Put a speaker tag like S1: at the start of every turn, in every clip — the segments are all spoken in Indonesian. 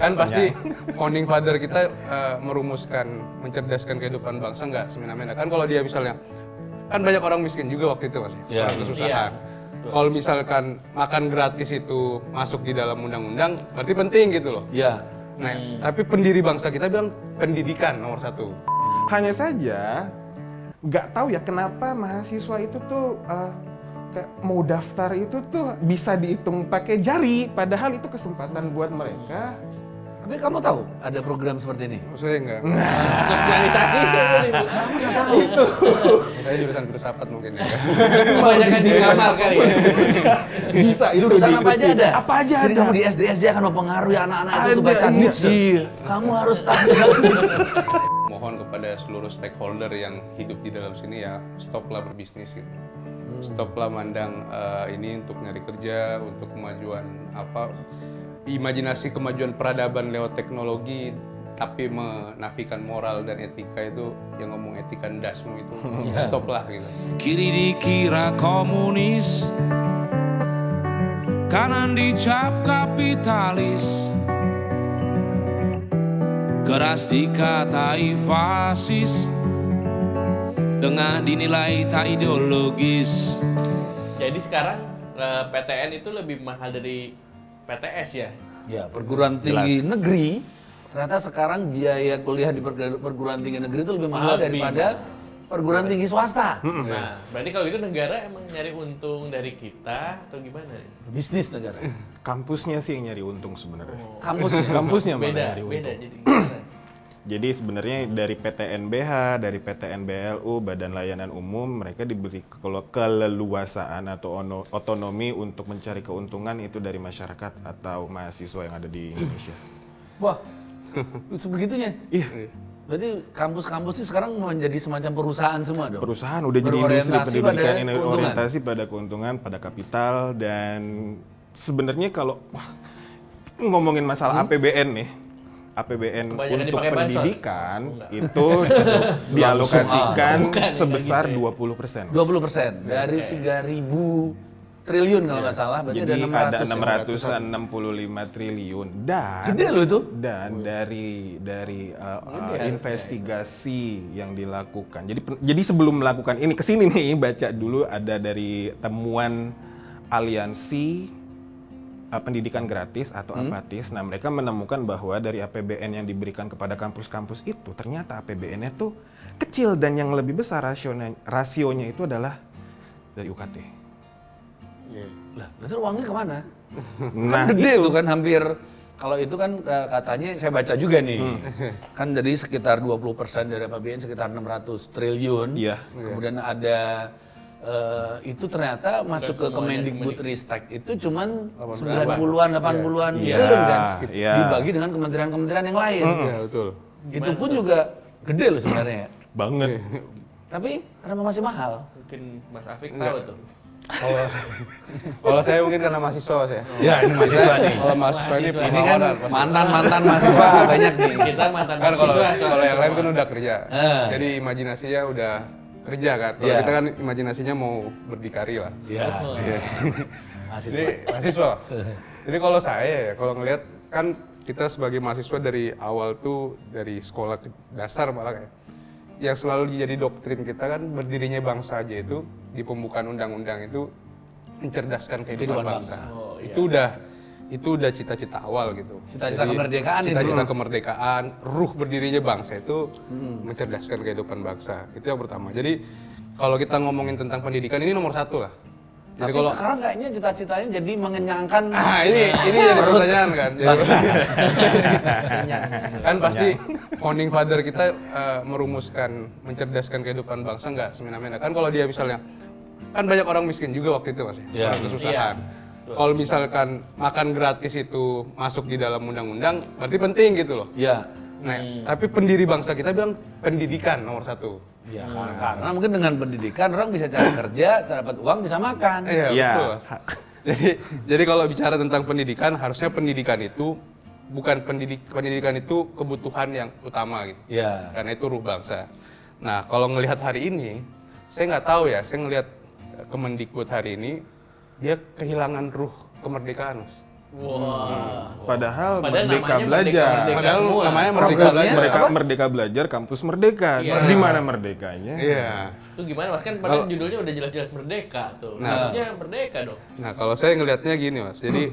S1: Kan pasti founding father kita merumuskan, mencerdaskan kehidupan bangsa nggak semena-mena. Kan kalau dia misalnya, kan banyak orang miskin juga waktu itu Mas, orang kesusahan. Kalau misalkan makan gratis itu masuk di dalam undang-undang, berarti penting gitu loh.
S2: Iya.
S1: Nah, tapi pendiri bangsa kita bilang pendidikan nomor 1.
S3: Hanya saja nggak tahu ya kenapa mahasiswa itu tuh kayak mau daftar itu tuh bisa dihitung pakai jari, padahal itu kesempatan buat mereka.
S2: Tapi kamu tahu ada program seperti ini?
S1: Saya enggak.
S4: Sosialisasi itu Ibu.
S2: Kamu nggak tahu.
S1: Saya jurusan filsafat mungkin ya.
S4: Kebanyakan di kamar kali ya.
S3: Bisa itu
S2: Jurusan apa aja ada?
S3: Apa aja
S2: Jadi
S3: ada.
S2: kamu di SD akan mempengaruhi anak-anak itu untuk baca
S3: Ada,
S2: Nietzsche.
S3: iya.
S2: Kamu harus tahu Nietzsche.
S1: Mohon kepada seluruh stakeholder yang hidup di dalam sini ya, stoplah berbisnis gitu. Stoplah mandang ini untuk nyari kerja, untuk kemajuan imajinasi kemajuan peradaban lewat teknologi, tapi menafikan moral dan etika itu, yang ngomong etika ndasmu itu, stoplah gitu.
S5: Kiri dikira komunis, kanan dicap kapitalis, keras dikatai fasis, tengah dinilai tak ideologis.
S4: Jadi sekarang PTN itu lebih mahal dari PTS ya?
S2: Ya, perguruan tinggi negeri, ternyata sekarang biaya kuliah di perguruan tinggi negeri itu lebih mahal daripada perguruan tinggi swasta.
S4: Nah, berarti kalau itu negara emang nyari untung dari kita atau gimana?
S2: Bisnis negara.
S3: Kampusnya sih yang nyari untung sebenarnya.
S2: Kampusnya.
S3: Kampusnya malah
S4: Beda,
S3: nyari
S4: beda
S3: untung.
S4: jadi gimana?
S3: Jadi sebenarnya dari PTNBH, dari PTNBLU, Badan Layanan Umum, mereka diberi keleluasaan atau otonomi untuk mencari keuntungan itu dari masyarakat atau mahasiswa yang ada di Indonesia.
S2: Wah, sebegitunya.
S3: Iya.
S2: Berarti kampus-kampus ini sekarang menjadi semacam perusahaan semua dong?
S3: Perusahaan udah jadi industri pendidikan yang orientasi pada keuntungan, pada kapital, dan sebenarnya kalau ngomongin masalah APBN nih, APBN
S4: Kebanyakan
S3: untuk
S4: dipakai bansos.
S3: pendidikan itu dialokasikan sebesar 20%.
S2: 20% dari 3.000 triliun kalau nggak salah, berarti
S3: Jadi
S2: ada
S3: ada
S2: 600.
S3: 665 triliun dan
S2: Gede loh itu.
S3: dan dari investigasi yang dilakukan. Jadi sebelum melakukan ini kesini nih baca dulu ada dari temuan aliansi pendidikan gratis atau apatis. Nah, mereka menemukan bahwa dari APBN yang diberikan kepada kampus-kampus itu ternyata APBN-nya tuh kecil dan yang lebih besar rasionya itu adalah dari UKT.
S2: Lah, berarti uangnya kemana?
S3: Nah,
S2: Kan gede tuh kan hampir, kalau itu kan katanya saya baca juga nih. Kan jadi sekitar 20% dari APBN sekitar 600 triliun.
S3: Iya.
S2: Kemudian ada itu ternyata masuk ke Kemendikbudristek itu cuman 90-an, 80-an
S3: Iya,
S2: triliun kan.
S3: iya.
S2: Dibagi dengan kementerian-kementerian yang lain.
S1: Iya, betul.
S2: Itu pun juga gede loh sebenarnya ya.
S3: banget.
S2: Tapi kenapa masih mahal?
S4: Mungkin Mas Afik tahu tuh.
S1: Kalau saya mungkin karena mahasiswa Mas ya.
S2: Ya, ini mahasiswa nih.
S1: Kalau mahasiswa ini
S2: Ini kan
S1: pengeluaran pasti.
S2: mantan-mantan mahasiswa banyak nih.
S4: Kita mantan
S1: Kan kalau
S4: mahasiswa,
S1: kalau yang lain
S4: semua.
S1: kan udah kerja, jadi imajinasinya udah kerja kan. Kalau
S2: Iya.
S1: kita kan imajinasinya mau berdikari lah.
S2: Iya.
S1: Jadi mahasiswa. Jadi kalau saya ya, kalau ngelihat kan kita sebagai mahasiswa dari awal tuh dari sekolah dasar malah kayak yang selalu jadi doktrin kita kan berdirinya bangsa aja itu di pembukaan undang-undang itu mencerdaskan kehidupan bangsa. Itu udah cita-cita awal gitu.
S2: Cita-cita
S1: Jadi,
S2: kemerdekaan itu.
S1: Cita-cita kemerdekaan, ruh berdirinya bangsa itu mencerdaskan kehidupan bangsa. Itu yang pertama. Jadi kalau kita ngomongin tentang pendidikan ini nomor 1 lah. Jadi
S2: Tapi sekarang kayaknya cita-citanya jadi mengenyangkan.
S1: ini jadi pertanyaan kan. Jadi, kan pasti founding father kita merumuskan mencerdaskan kehidupan bangsa nggak semena-mena. Kan kalau dia misalnya, kan banyak orang miskin juga waktu itu Mas ya, orang kesusahan. Kalau misalkan makan gratis itu masuk di dalam undang-undang, berarti penting gitu loh.
S2: Iya.
S1: Nah, tapi pendiri bangsa kita bilang pendidikan nomor 1.
S2: Ya, karena mungkin dengan pendidikan orang bisa cari kerja, dapat uang, bisa makan.
S1: Iya,
S3: Iya.
S1: betul. Mas. Jadi kalau bicara tentang pendidikan, harusnya pendidikan itu bukan pendidikan itu kebutuhan yang utama gitu.
S2: Iya.
S1: Karena itu ruh bangsa. Nah, kalau ngelihat hari ini, saya nggak tahu ya, saya ngelihat Kemendikbud hari ini, dia kehilangan ruh kemerdekaan, Mas.
S4: Wah.
S3: Padahal
S4: Padahal
S3: Merdeka
S4: namanya
S3: Belajar.
S4: Merdeka
S1: Padahal
S4: semua.
S1: namanya Merdeka
S2: Programnya
S1: Belajar.
S3: Mereka
S2: apa?
S3: Merdeka Belajar, kampus Merdeka.
S4: Iya.
S3: Di mana merdekanya?
S1: Iya.
S4: Itu gimana Mas? Kan padahal judulnya udah jelas-jelas merdeka tuh.
S1: Nah.
S4: Harusnya merdeka dong.
S1: Nah, kalau saya ngelihatnya gini, Mas. Jadi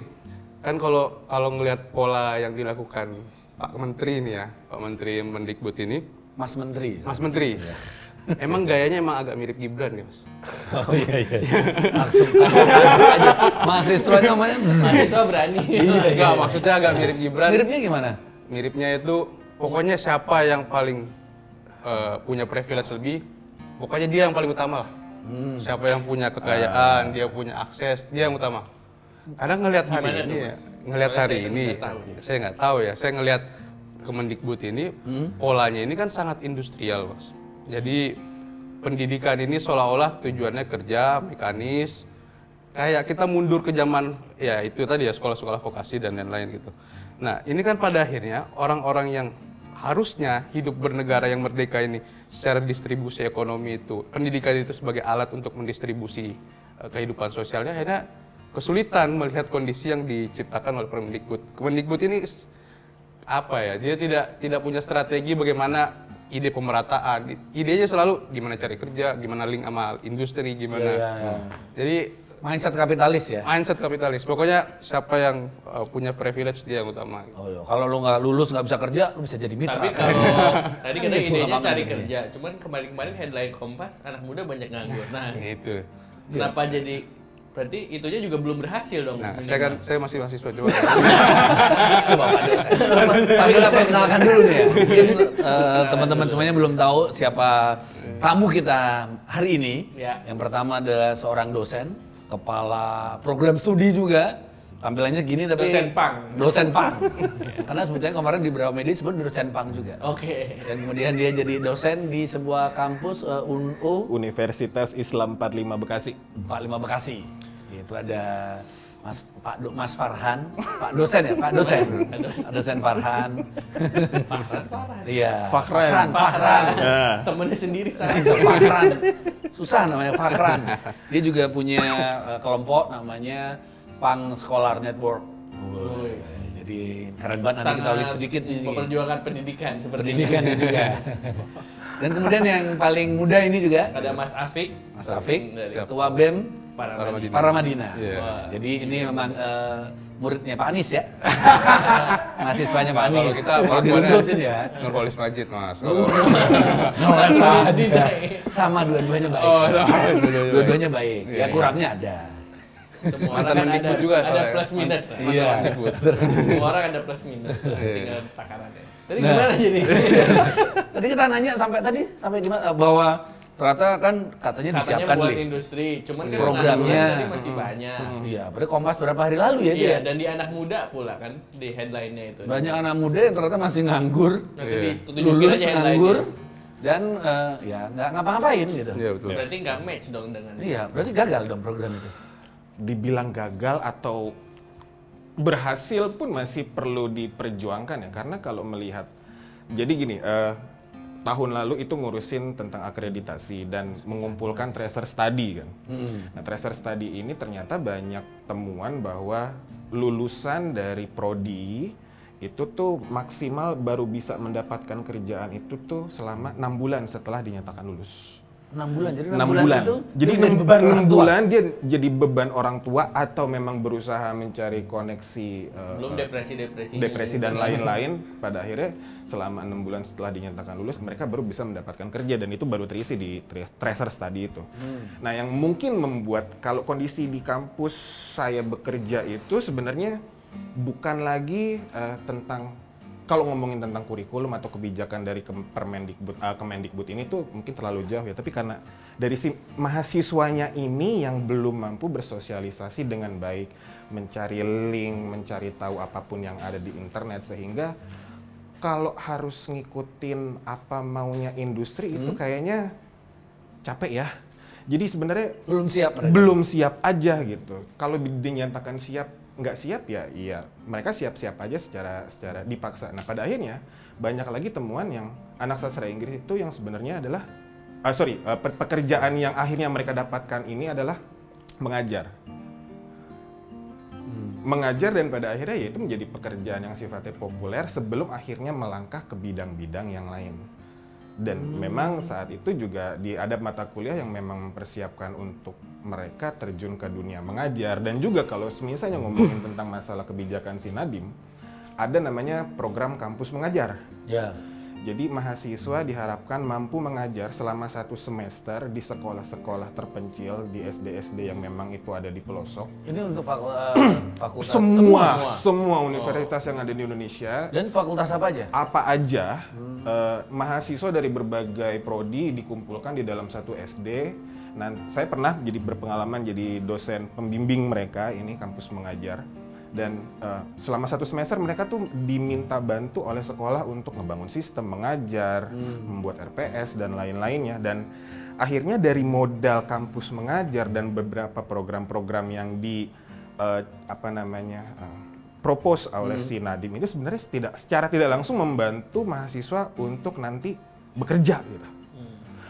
S1: kan kalau ngelihat pola yang dilakukan Pak Menteri ini ya, Pak Menteri Mendikbud ini,
S2: Mas Menteri.
S1: Mas Menteri, emang gayanya emang agak mirip Gibran nih, Mas.
S2: Oh iya. Langsung aja. Mahasiswanya namanya.
S4: Mahasiswa berani.
S1: Enggak, maksudnya agak mirip Gibran.
S2: Miripnya gimana?
S1: Miripnya itu pokoknya siapa yang paling punya privilege lebih, pokoknya dia yang paling utama lah. Siapa yang punya kekayaan, dia punya akses, dia yang utama. Kadang ngelihat hari
S4: Gimana
S1: ini
S4: tuh,
S1: ya,
S4: Mas?
S1: ngelihat
S4: Soalnya
S1: hari
S4: saya
S1: ini,
S4: nggak tahu.
S1: saya nggak tahu ya. Saya ngelihat Kemendikbud ini polanya ini kan sangat industrial, Mas. Jadi pendidikan ini seolah-olah tujuannya kerja, mekanis. Kayak kita mundur ke zaman ya itu tadi ya sekolah-sekolah vokasi dan lain-lain gitu. Nah, ini kan pada akhirnya orang-orang yang harusnya hidup bernegara yang merdeka ini secara distribusi ekonomi itu, pendidikan itu sebagai alat untuk mendistribusi kehidupan sosialnya, akhirnya kesulitan melihat kondisi yang diciptakan oleh Kemendikbud. Kemendikbud ini apa ya? Dia tidak punya strategi bagaimana ide pemerataan. Idenya selalu gimana cari kerja, gimana link sama industri, gimana.
S2: Iya.
S1: Jadi
S2: Mindset kapitalis ya.
S1: mindset kapitalis. Pokoknya siapa yang punya privilege dia yang utama.
S2: Oh iya. Kalau lu nggak lulus nggak bisa kerja, lu bisa jadi mitra.
S4: Tapi kalau tadi kan
S2: Ini
S4: idenya
S2: lapangan
S4: cari
S2: ini.
S4: kerja, cuman kemarin-kemarin headline Kompas anak muda banyak nganggur. Nah,
S1: Itu.
S4: kenapa jadi berarti itunya juga belum berhasil dong.
S1: Nah,
S4: minimal.
S1: saya masih mahasiswa coba.
S2: Coba Pak dosen. Tapi kita perkenalkan dulu nih ya. Mungkin teman-teman semuanya belum tahu siapa tamu kita hari ini.
S4: Ya.
S2: Yang pertama adalah seorang dosen, kepala program studi juga. Tampilannya gini tapi
S4: Dosen pang.
S2: Dosen pang. Karena sebetulnya kemarin di beberapa media disebut dosen pang juga.
S4: Oke.
S2: Dan kemudian dia jadi dosen di sebuah kampus UNU
S3: Universitas Islam 45 Bekasi.
S2: 45 Bekasi. Itu ada Mas Farhan, Pak dosen ya, Pak dosen. Dosen Farhan. Iya.
S3: Fakhran.
S2: Fakhran.
S4: Temennya sendiri saya.
S2: Fakhran. Susah namanya Fakhran. Dia juga punya kelompok namanya Pang Scholar Network. Jadi keren banget, nanti kita ulik sedikit nih.
S4: Memperjuangkan pendidikan seperti
S2: Pendidikannya juga. Dan kemudian yang paling muda ini juga
S4: Ada Mas Afik.
S2: Mas Afik,
S4: dari
S2: Ketua BEM
S4: Paramadina.
S2: Paramadina.
S1: Iya.
S2: Wah, jadi ini memang muridnya Pak Anies ya. Mahasiswanya Pak Anies.
S1: Kalau kita
S2: Kalau diruntutin ya.
S1: Nurholis Majid, Mas.
S2: Sama dua-duanya baik.
S1: Oh,
S2: Dua-duanya baik.
S1: Iya,
S2: Ya kurangnya ada.
S4: Semua
S1: Mantan
S4: orang kan
S1: Mendikbud
S4: ada,
S1: juga
S4: ada
S1: soalnya.
S4: plus minus lah.
S2: Iya.
S1: Mendikbud.
S4: Semua orang ada plus minus. Tinggal takarannya. Tadi
S2: Nah.
S4: gimana jadi?
S2: Tadi kita nanya sampai di mana bahwa ternyata kan katanya
S4: Katanya
S2: disiapkan
S4: buat
S2: nih.
S4: industri, cuman kan
S2: Programnya.
S4: pengangguran tadi masih banyak.
S2: Iya, berarti Kompas berapa hari lalu ya dia.
S4: Iya, dan di anak muda pula kan di headline-nya itu.
S2: Banyak anak muda yang ternyata masih nganggur,
S4: Nanti
S1: Iya.
S4: ditunjukin
S2: lulus
S4: aja
S2: nganggur,
S4: headline-nya.
S2: dan ya nggak ngapa-ngapain gitu.
S1: Iya, betul.
S4: Berarti nggak match dong dengan
S2: Iya, berarti gagal dong program itu.
S3: Dibilang gagal atau berhasil pun masih perlu diperjuangkan ya, karena kalau melihat, jadi gini, tahun lalu itu ngurusin tentang akreditasi dan mengumpulkan tracer study kan. Nah, tracer study ini ternyata banyak temuan bahwa lulusan dari prodi itu tuh maksimal baru bisa mendapatkan kerjaan itu tuh selama 6 bulan setelah dinyatakan lulus.
S2: 6 bulan, jadi
S3: 6
S2: 6 bulan itu
S3: jadi
S2: dia menjadi beban orang
S3: 6
S2: tua.
S3: bulan dia jadi beban orang tua atau memang berusaha mencari koneksi
S4: belum depresi-depresi.
S3: depresi dan lain-lain. Pada akhirnya selama 6 bulan setelah dinyatakan lulus mereka baru bisa mendapatkan kerja, dan itu baru terisi di tracer study itu. Nah, yang mungkin membuat kalau kondisi di kampus saya bekerja itu sebenarnya bukan lagi tentang, kalau ngomongin tentang kurikulum atau kebijakan dari Kemendikbud ini tuh mungkin terlalu jauh ya, tapi karena dari si mahasiswanya ini yang belum mampu bersosialisasi dengan baik, mencari link, mencari tahu apapun yang ada di internet, sehingga kalau harus ngikutin apa maunya industri itu kayaknya capek ya. Jadi sebenarnya
S2: Belum siap mereka.
S3: belum siap aja gitu. Kalau dinyatakan siap, nggak siap ya, iya mereka siap-siap aja secara dipaksa. Nah, pada akhirnya banyak lagi temuan yang anak sastra Inggris itu yang sebenarnya adalah pekerjaan yang akhirnya mereka dapatkan ini adalah mengajar. mengajar dan pada akhirnya ya itu menjadi pekerjaan yang sifatnya populer sebelum akhirnya melangkah ke bidang-bidang yang lain. Dan memang saat itu juga ada mata kuliah yang memang mempersiapkan untuk mereka terjun ke dunia mengajar. Dan juga kalau misalnya ngomongin tentang masalah kebijakan si Nadiem, ada namanya program kampus mengajar.
S2: Ya.
S3: Jadi mahasiswa diharapkan mampu mengajar selama 1 semester di sekolah-sekolah terpencil, di SD-SD yang memang itu ada di pelosok.
S2: Ini untuk fakultas
S3: Semua universitas yang ada di Indonesia.
S2: Dan fakultas apa aja?
S3: Apa aja, mahasiswa dari berbagai prodi dikumpulkan di dalam satu SD. Nah, saya pernah berpengalaman jadi dosen pembimbing mereka, ini kampus mengajar. Dan selama 1 semester mereka tuh diminta bantu oleh sekolah untuk ngebangun sistem mengajar, membuat RPS dan lain-lainnya. Dan akhirnya dari modal kampus mengajar dan beberapa program-program yang propose oleh si Nadiem itu sebenarnya secara tidak langsung membantu mahasiswa untuk nanti bekerja gitu.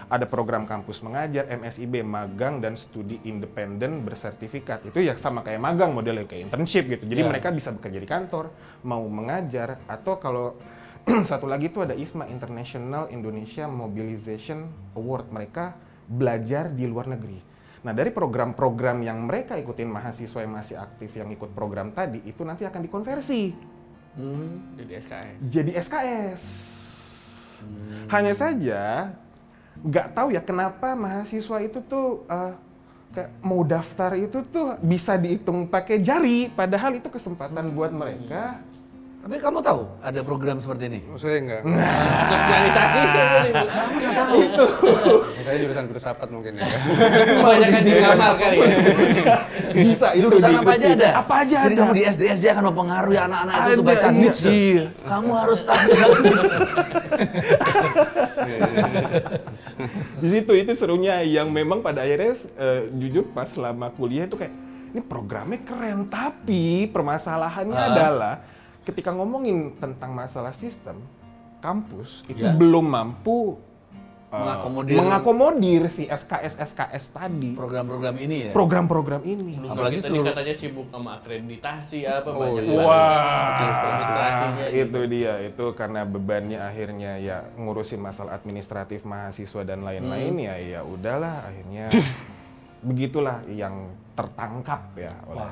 S3: Ada program kampus mengajar, MSIB, magang dan studi independen bersertifikat. Itu ya sama kayak magang, modelnya kayak internship gitu. Jadi mereka bisa bekerja di kantor, mau mengajar, atau kalau satu lagi itu ada ISMA, International Indonesia Mobilization Award. Mereka belajar di luar negeri. Nah, dari program-program yang mereka ikutin, mahasiswa yang masih aktif yang ikut program tadi, itu nanti akan dikonversi. Jadi SKS. Hanya saja, nggak tahu ya kenapa mahasiswa itu tuh kayak mau daftar itu tuh bisa dihitung pakai jari, padahal itu kesempatan buat mereka.
S2: Tapi kamu tahu ada program seperti ini?
S1: Saya enggak.
S4: Sosialisasi itu
S2: Kamu nggak tahu itu.
S1: Saya jurusan filsafat mungkin ya.
S4: kebanyakan di kamar kali ya.
S3: Bisa itu
S2: Jurusan apa aja ada?
S3: Apa aja
S2: Jadi
S3: ada.
S2: kamu di SD akan mempengaruhi anak-anak itu untuk baca
S3: Ada,
S2: Nietzsche.
S3: iya.
S2: Kamu harus tahu Nietzsche.
S3: Di situ itu serunya yang memang pada akhirnya jujur pas selama kuliah itu kayak ini programnya keren, tapi permasalahannya adalah ketika ngomongin tentang masalah sistem kampus itu belum mampu mengakomodir si SKS tadi.
S2: Program-program ini ya.
S3: Program-program ini.
S2: Apalagi
S4: tadi
S2: seluruh
S4: katanya sibuk sama akreditasi banyak
S3: Wah,
S4: gitu.
S3: itu dia. Itu karena bebannya akhirnya ya ngurusin masalah administratif mahasiswa dan lain-lain ya udahlah akhirnya begitulah yang tertangkap ya oleh.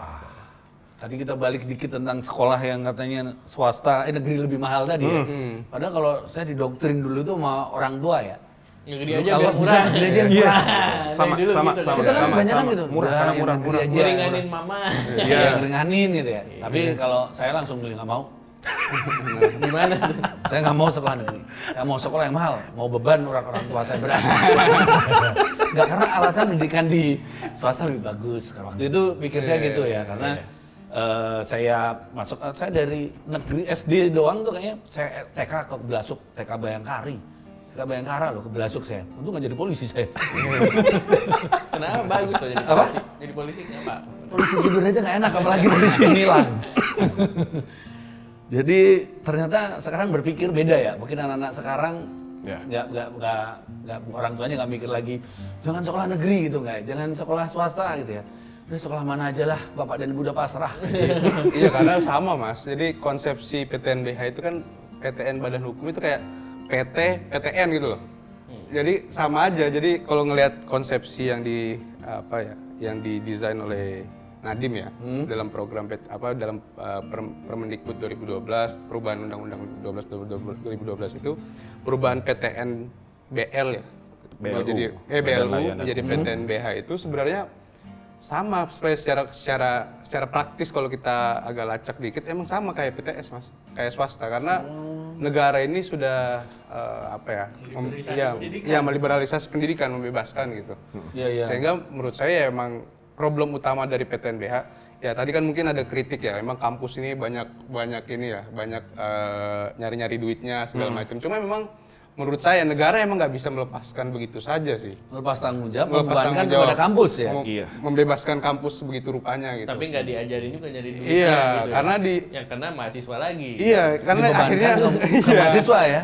S2: Tadi kita balik dikit tentang sekolah yang katanya swasta, negeri lebih mahal tadi ya. Padahal kalau saya didoktrin dulu itu sama orang tua ya.
S4: Negeri aja biar murah.
S2: Negeri aja yang murah.
S3: Sama.
S2: Kita kan kebanyakan gitu.
S3: Murah karena murah.
S4: Ringanin mama.
S2: Iya, yang ringanin gitu ya. Tapi kalau saya langsung beli nggak mau.
S4: Gimana tuh?
S2: Saya nggak mau sekolah negeri. Saya mau sekolah yang mahal. Mau beban orang tua saya berat. Nggak, karena alasan pendidikan di swasta lebih bagus. Waktu itu pikir saya gitu ya, karena saya dari negeri SD doang tuh kayaknya saya TK ke Belasuk, TK Bayangkari. TK Bayangkara loh, ke Belasuk saya. Untung nggak jadi polisi saya.
S4: Kenapa bagus loh jadi polisi? Jadi polisi kenapa?
S2: Polisi tidur aja nggak enak, apalagi polisi nilang. Jadi ternyata sekarang berpikir beda ya. Mungkin anak-anak sekarang nggak orang tuanya nggak mikir lagi jangan sekolah negeri gitu nggak, jangan sekolah swasta gitu ya. Udah sekolah mana aja lah, bapak dan ibu udah pasrah.
S1: Iya, karena sama Mas. Jadi konsepsi PTNBH itu kan PTN Badan Hukum itu kayak PT, PTN gitu loh. Jadi sama aja. Jadi kalau ngelihat konsepsi yang yang didesain oleh Nadiem ya dalam program dalam Permendikbud 2012, perubahan Undang-Undang 2012 itu perubahan PTN BL ya. BLU jadi PTNBH itu sebenarnya sama secara praktis kalau kita agak lacak dikit emang sama kayak PTS Mas, kayak swasta karena negara ini sudah meliberalisasi pendidikan, membebaskan gitu. Sehingga menurut saya emang problem utama dari PTNBH ya tadi kan mungkin ada kritik ya, emang kampus ini banyak ini ya, banyak nyari-nyari duitnya segala macam. Cuma memang menurut saya negara emang nggak bisa melepaskan begitu saja sih.
S2: Melepas tanggung jawab, membebankan kepada kampus ya.
S1: Membebaskan kampus begitu rupanya gitu.
S4: Tapi nggak diajarin juga nyari duitnya.
S1: Iya,
S4: gitu
S1: karena
S4: ya karena mahasiswa lagi.
S1: Iya, karena akhirnya
S2: ke mahasiswa ya.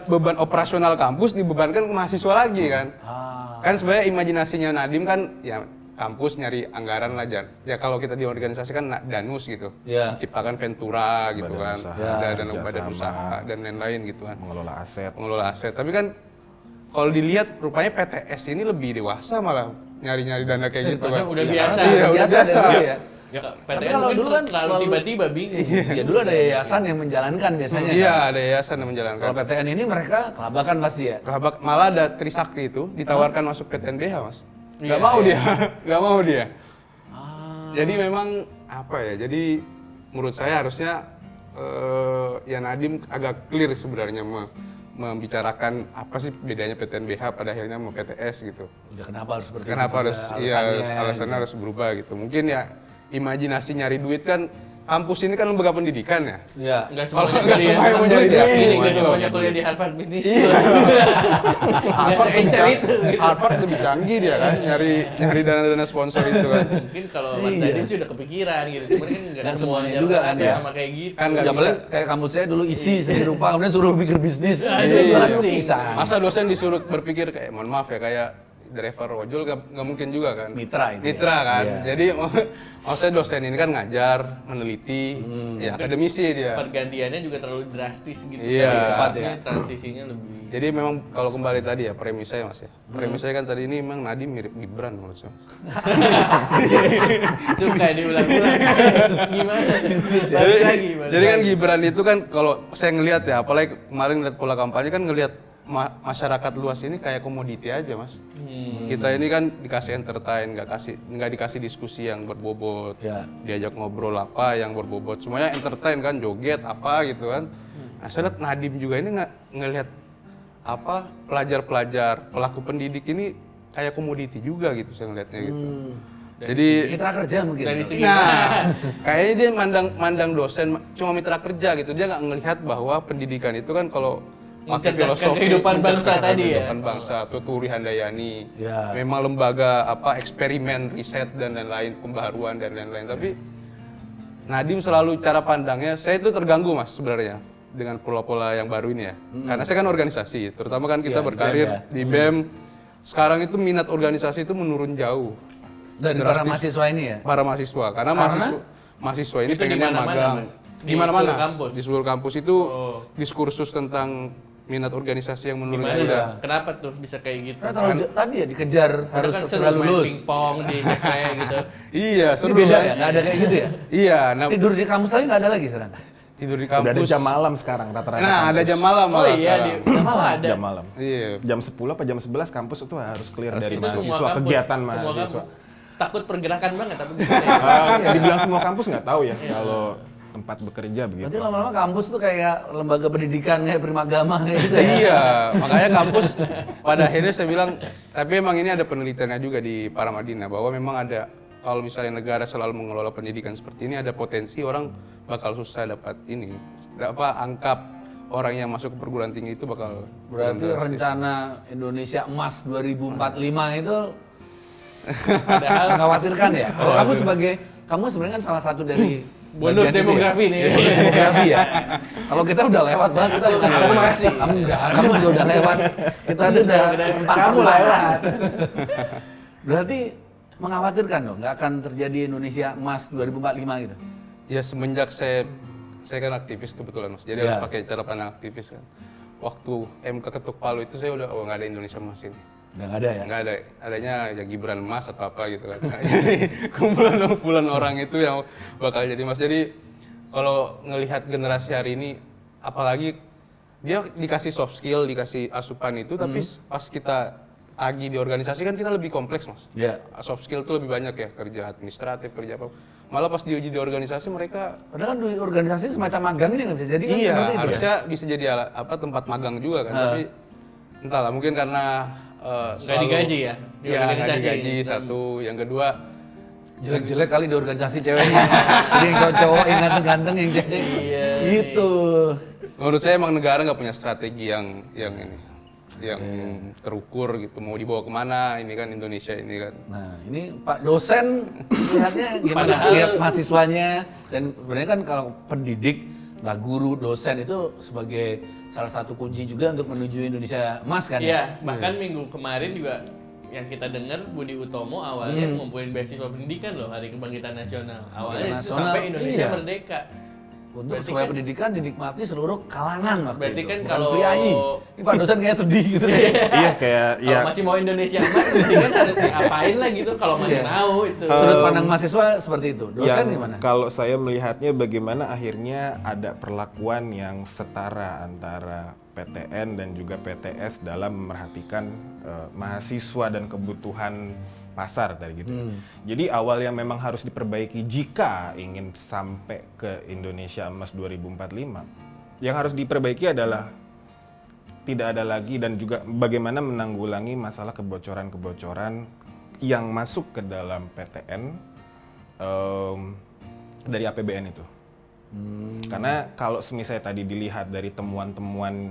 S1: Beban operasional kampus dibebankan ke mahasiswa lagi kan. Kan sebenarnya imajinasinya Nadiem kan ya kampus nyari anggaran lah ya kalau kita di organisasi kan danus gitu,
S2: Iya.
S1: ciptakan ventura gitu
S3: Badan
S1: kan,
S3: usaha,
S1: ada dana
S3: kerjasama,
S1: badan usaha dan lain-lain gitu kan,
S3: mengelola aset.
S1: Tapi kan kalau dilihat rupanya PTS ini lebih dewasa malah nyari-nyari dana kayak gitu kan.
S4: udah biasa.
S1: Iya, udah biasa.
S2: dari dulu ya.
S4: PTN
S2: Tapi kalau
S4: mungkin
S2: dulu kan
S4: terlalu
S2: kalau-
S4: tiba-tiba bingung.
S2: Ya dulu ada yayasan yang menjalankan biasanya.
S1: Iya,
S2: kan?
S1: ada yayasan yang menjalankan.
S2: Kalau PTN ini mereka kelabakan pasti ya.
S1: Malah ada Trisakti itu ditawarkan masuk PTNBH, Mas. Nggak
S4: Iya,
S1: mau
S4: iya.
S1: dia, nggak mau dia.
S2: Ah.
S1: Jadi memang apa ya? Jadi menurut saya harusnya ya Nadiem agak clear sebenarnya membicarakan apa sih bedanya PTNBH pada akhirnya sama PTS gitu.
S2: Udah kenapa harus seperti
S1: Kenapa
S2: itu
S1: harus
S2: juga
S1: alasannya harus berubah gitu. Mungkin ya imajinasi nyari duit kan, kampus ini kan lembaga pendidikan ya.
S2: Iya.
S4: Enggak semuanya
S1: Nggak
S4: kuliah.
S1: semua yang mau nyari
S2: duit ya.
S1: duit.
S4: Ini enggak
S1: Iya.
S4: semuanya kuliah di Harvard Business.
S1: Harvard lebih
S4: seencer
S1: canggih,
S4: itu, gitu.
S1: Harvard lebih canggih dia kan, nyari dana-dana sponsor itu kan.
S4: Mungkin kalau Mas
S2: Iya.
S4: Nadiem sih udah kepikiran gitu. Cuman kan enggak
S2: Nggak
S4: semuanya
S2: semuanya juga kan, ya.
S4: sama kayak gitu.
S1: Kan nggak
S2: Ya
S1: bisa.
S2: paling kayak kampus saya dulu isi seni rupa, kemudian suruh bikin bisnis.
S4: Iya.
S2: Itu jualan
S4: Iya.
S2: pisang.
S1: Masa dosen disuruh berpikir kayak, mohon maaf ya, kayak driver ojol nggak mungkin juga kan.
S2: Mitra itu ya.
S1: Mitra kan.
S2: Iya.
S1: Jadi maksudnya dosen ini kan ngajar, meneliti, ya akademisi dia.
S4: Pergantiannya juga terlalu drastis gitu.
S1: Iya.
S4: Kan.
S2: Cepat ya.
S4: Maksudnya transisinya lebih.
S1: Jadi memang kalau kembali tadi ya premisnya Mas ya. Premisnya kan tadi ini memang Nadiem mirip Gibran menurut saya.
S4: Suka diulang-ulang. Gimana? Balik lagi.
S1: Jadi kan Gibran itu kan kalau saya ngelihat ya, apalagi kemarin lihat pola kampanye kan ngelihat masyarakat luas ini kayak komoditi aja Mas. Kita ini kan dikasih entertain, nggak dikasih diskusi yang berbobot,
S2: Ya.
S1: diajak ngobrol apa yang berbobot, semuanya entertain kan, joget apa gitu kan. Nah saya lihat Nadiem juga ini ngelihat apa pelajar-pelajar pelaku pendidik ini kayak komoditi juga gitu saya ngelihatnya gitu. Jadi
S2: Mitra kerja mungkin.
S4: Dari segi
S1: nah, kayaknya dia mandang dosen cuma mitra kerja gitu. Dia nggak ngelihat bahwa pendidikan itu kan kalau pakai
S4: Mencerdaskan kehidupan bangsa
S1: mencerdaskan
S4: tadi ya.
S1: kehidupan bangsa, Tuturi Handayani.
S2: Ya.
S1: Memang lembaga apa eksperimen, riset dan lain-lain, pembaharuan dan lain-lain. Tapi Nadiem selalu cara pandangnya, saya itu terganggu Mas sebenarnya dengan pola-pola yang baru ini ya. Karena saya kan organisasi, terutama kan kita
S2: Ya, di
S1: berkarir
S2: BEM ya.
S1: di BEM. Sekarang itu minat organisasi itu menurun jauh.
S2: Dari para
S1: Drastis.
S2: mahasiswa ini ya.
S1: Para mahasiswa karena mahasiswa ini
S4: Itu
S1: pengennya
S4: di mana-mana,
S1: magang
S4: Mas?
S1: di
S4: Di
S1: mana-mana
S4: seluruh kampus?
S1: di seluruh kampus itu
S4: Oh.
S1: diskursus tentang minat organisasi yang menurun
S4: Gimana?
S1: itu udah
S4: Kenapa tuh bisa kayak gitu?
S2: Karena terlalu tadi ya dikejar harus
S4: Padahal kan
S2: segera
S4: seru main
S2: lulus.
S4: pingpong di sekre gitu.
S1: iya
S2: Ini
S1: seru
S2: beda
S1: kan?
S2: ya, nggak ada kayak gitu ya.
S1: Iya nah
S2: Tidur di kampus lagi nggak ada lagi sekarang.
S1: tidur di
S3: Udah ada
S1: kampus
S3: jam malam sekarang rata-rata.
S1: nah ada
S3: kampus.
S1: jam malam
S4: Oh
S1: malah
S4: iya,
S1: sekarang.
S4: jam malam ada.
S3: Jam malam.
S1: Iya
S3: Jam 10 apa jam 11 kampus itu harus clear dari
S4: Itu semua
S3: mahasiswa,
S4: kampus,
S3: kegiatan
S4: semua
S3: mahasiswa.
S4: kampus. Takut pergerakan banget tapi bisa ya.
S3: Dibilang semua kampus nggak tahu ya kalau tempat bekerja begitu.
S2: Berarti lama-lama kampus tuh kayak lembaga pendidikan kayak Primagama kayak gitu ya.
S1: iya makanya kampus pada akhirnya saya bilang tapi memang ini ada penelitiannya juga di Paramadina bahwa memang ada kalau misalnya negara selalu mengelola pendidikan seperti ini ada potensi orang bakal susah dapat ini angka orang yang masuk ke perguruan tinggi itu bakal
S2: Berarti
S1: drastis.
S2: rencana Indonesia Emas 2045 itu
S4: Padahal
S2: mengkhawatirkan ya. Kalau kamu sebenarnya kan salah satu dari
S4: bonus
S2: bagian itu
S4: demografi
S2: ya.
S4: nih.
S2: Bonus demografi ya. Kalau kita udah lewat banget kita bukan
S4: Aku makasih.
S2: kamu juga udah lewat. Kita tuh udah
S4: Kamu lewat.
S2: Berarti mengkhawatirkan dong, nggak akan terjadi Indonesia Emas 2045 gitu.
S1: Ya semenjak saya kan aktivis kebetulan Mas, jadi
S2: Ya.
S1: harus pakai cara pandang aktivis kan. Waktu MK ketuk palu itu saya udah nggak ada Indonesia Emas ini,
S2: Udah nggak ada ya.
S1: nggak ada, adanya ya Gibran Emas atau apa gitu kan. Jadi kumpulan orang itu yang bakal jadi Mas. Jadi kalau ngelihat generasi hari ini, apalagi dia dikasih soft skill, dikasih asupan itu, tapi pas kita agi di organisasi kan kita lebih kompleks Mas.
S2: Ya.
S1: Soft skill tuh lebih banyak ya, kerja administratif, kerja apa. Malah pas diuji di organisasi mereka
S2: Padahal kan di organisasi semacam magang ini nggak bisa jadi kan
S1: iya
S2: seperti itu ya.
S1: harusnya bisa jadi tempat magang juga kan, tapi entahlah mungkin karena
S4: Nggak digaji ya di
S1: Iya, nggak
S4: organisasi.
S1: digaji satu, yang kedua
S2: Jelek-jelek kali di organisasi ceweknya. Jadi yang cowok-cowok yang ganteng-ganteng yang cewek.
S4: Iya,
S2: Gitu.
S1: menurut saya emang negara nggak punya strategi yang ini yang terukur gitu, mau dibawa kemana ini kan Indonesia ini kan.
S2: Nah, ini Pak dosen lihatnya gimana?
S4: Padahal-
S2: Lihat mahasiswanya dan sebenarnya kan kalau pendidik, lah guru, dosen itu sebagai salah satu kunci juga untuk menuju Indonesia Emas kan ya?
S4: Iya, bahkan minggu kemarin juga yang kita dengar Budi Utomo awalnya ngumpulin beasiswa pendidikan loh Hari Kebangkitan Nasional. Awalnya sampai Indonesia merdeka.
S2: Untuk supaya
S4: kan,
S2: pendidikan dinikmati seluruh kalangan waktu
S4: berarti
S2: itu.
S4: kan
S2: Bukan
S4: kalau
S2: priayi. Ini Pak dosen kayak sedih gitu.
S3: Iya kayak
S4: kalau masih mau Indonesia emas berarti kan harus diapain lah gitu kalau masih mau itu.
S2: Sudut pandang mahasiswa seperti itu. Dosen gimana?
S3: Kalau saya melihatnya bagaimana akhirnya ada perlakuan yang setara antara PTN dan juga PTS dalam memerhatikan mahasiswa dan kebutuhan pasar tadi gitu. Jadi awal yang memang harus diperbaiki jika ingin sampai ke Indonesia Emas 2045, yang harus diperbaiki adalah tidak ada lagi dan juga bagaimana menanggulangi masalah kebocoran-kebocoran yang masuk ke dalam PTN dari APBN itu. Karena kalau misalnya tadi dilihat dari temuan-temuan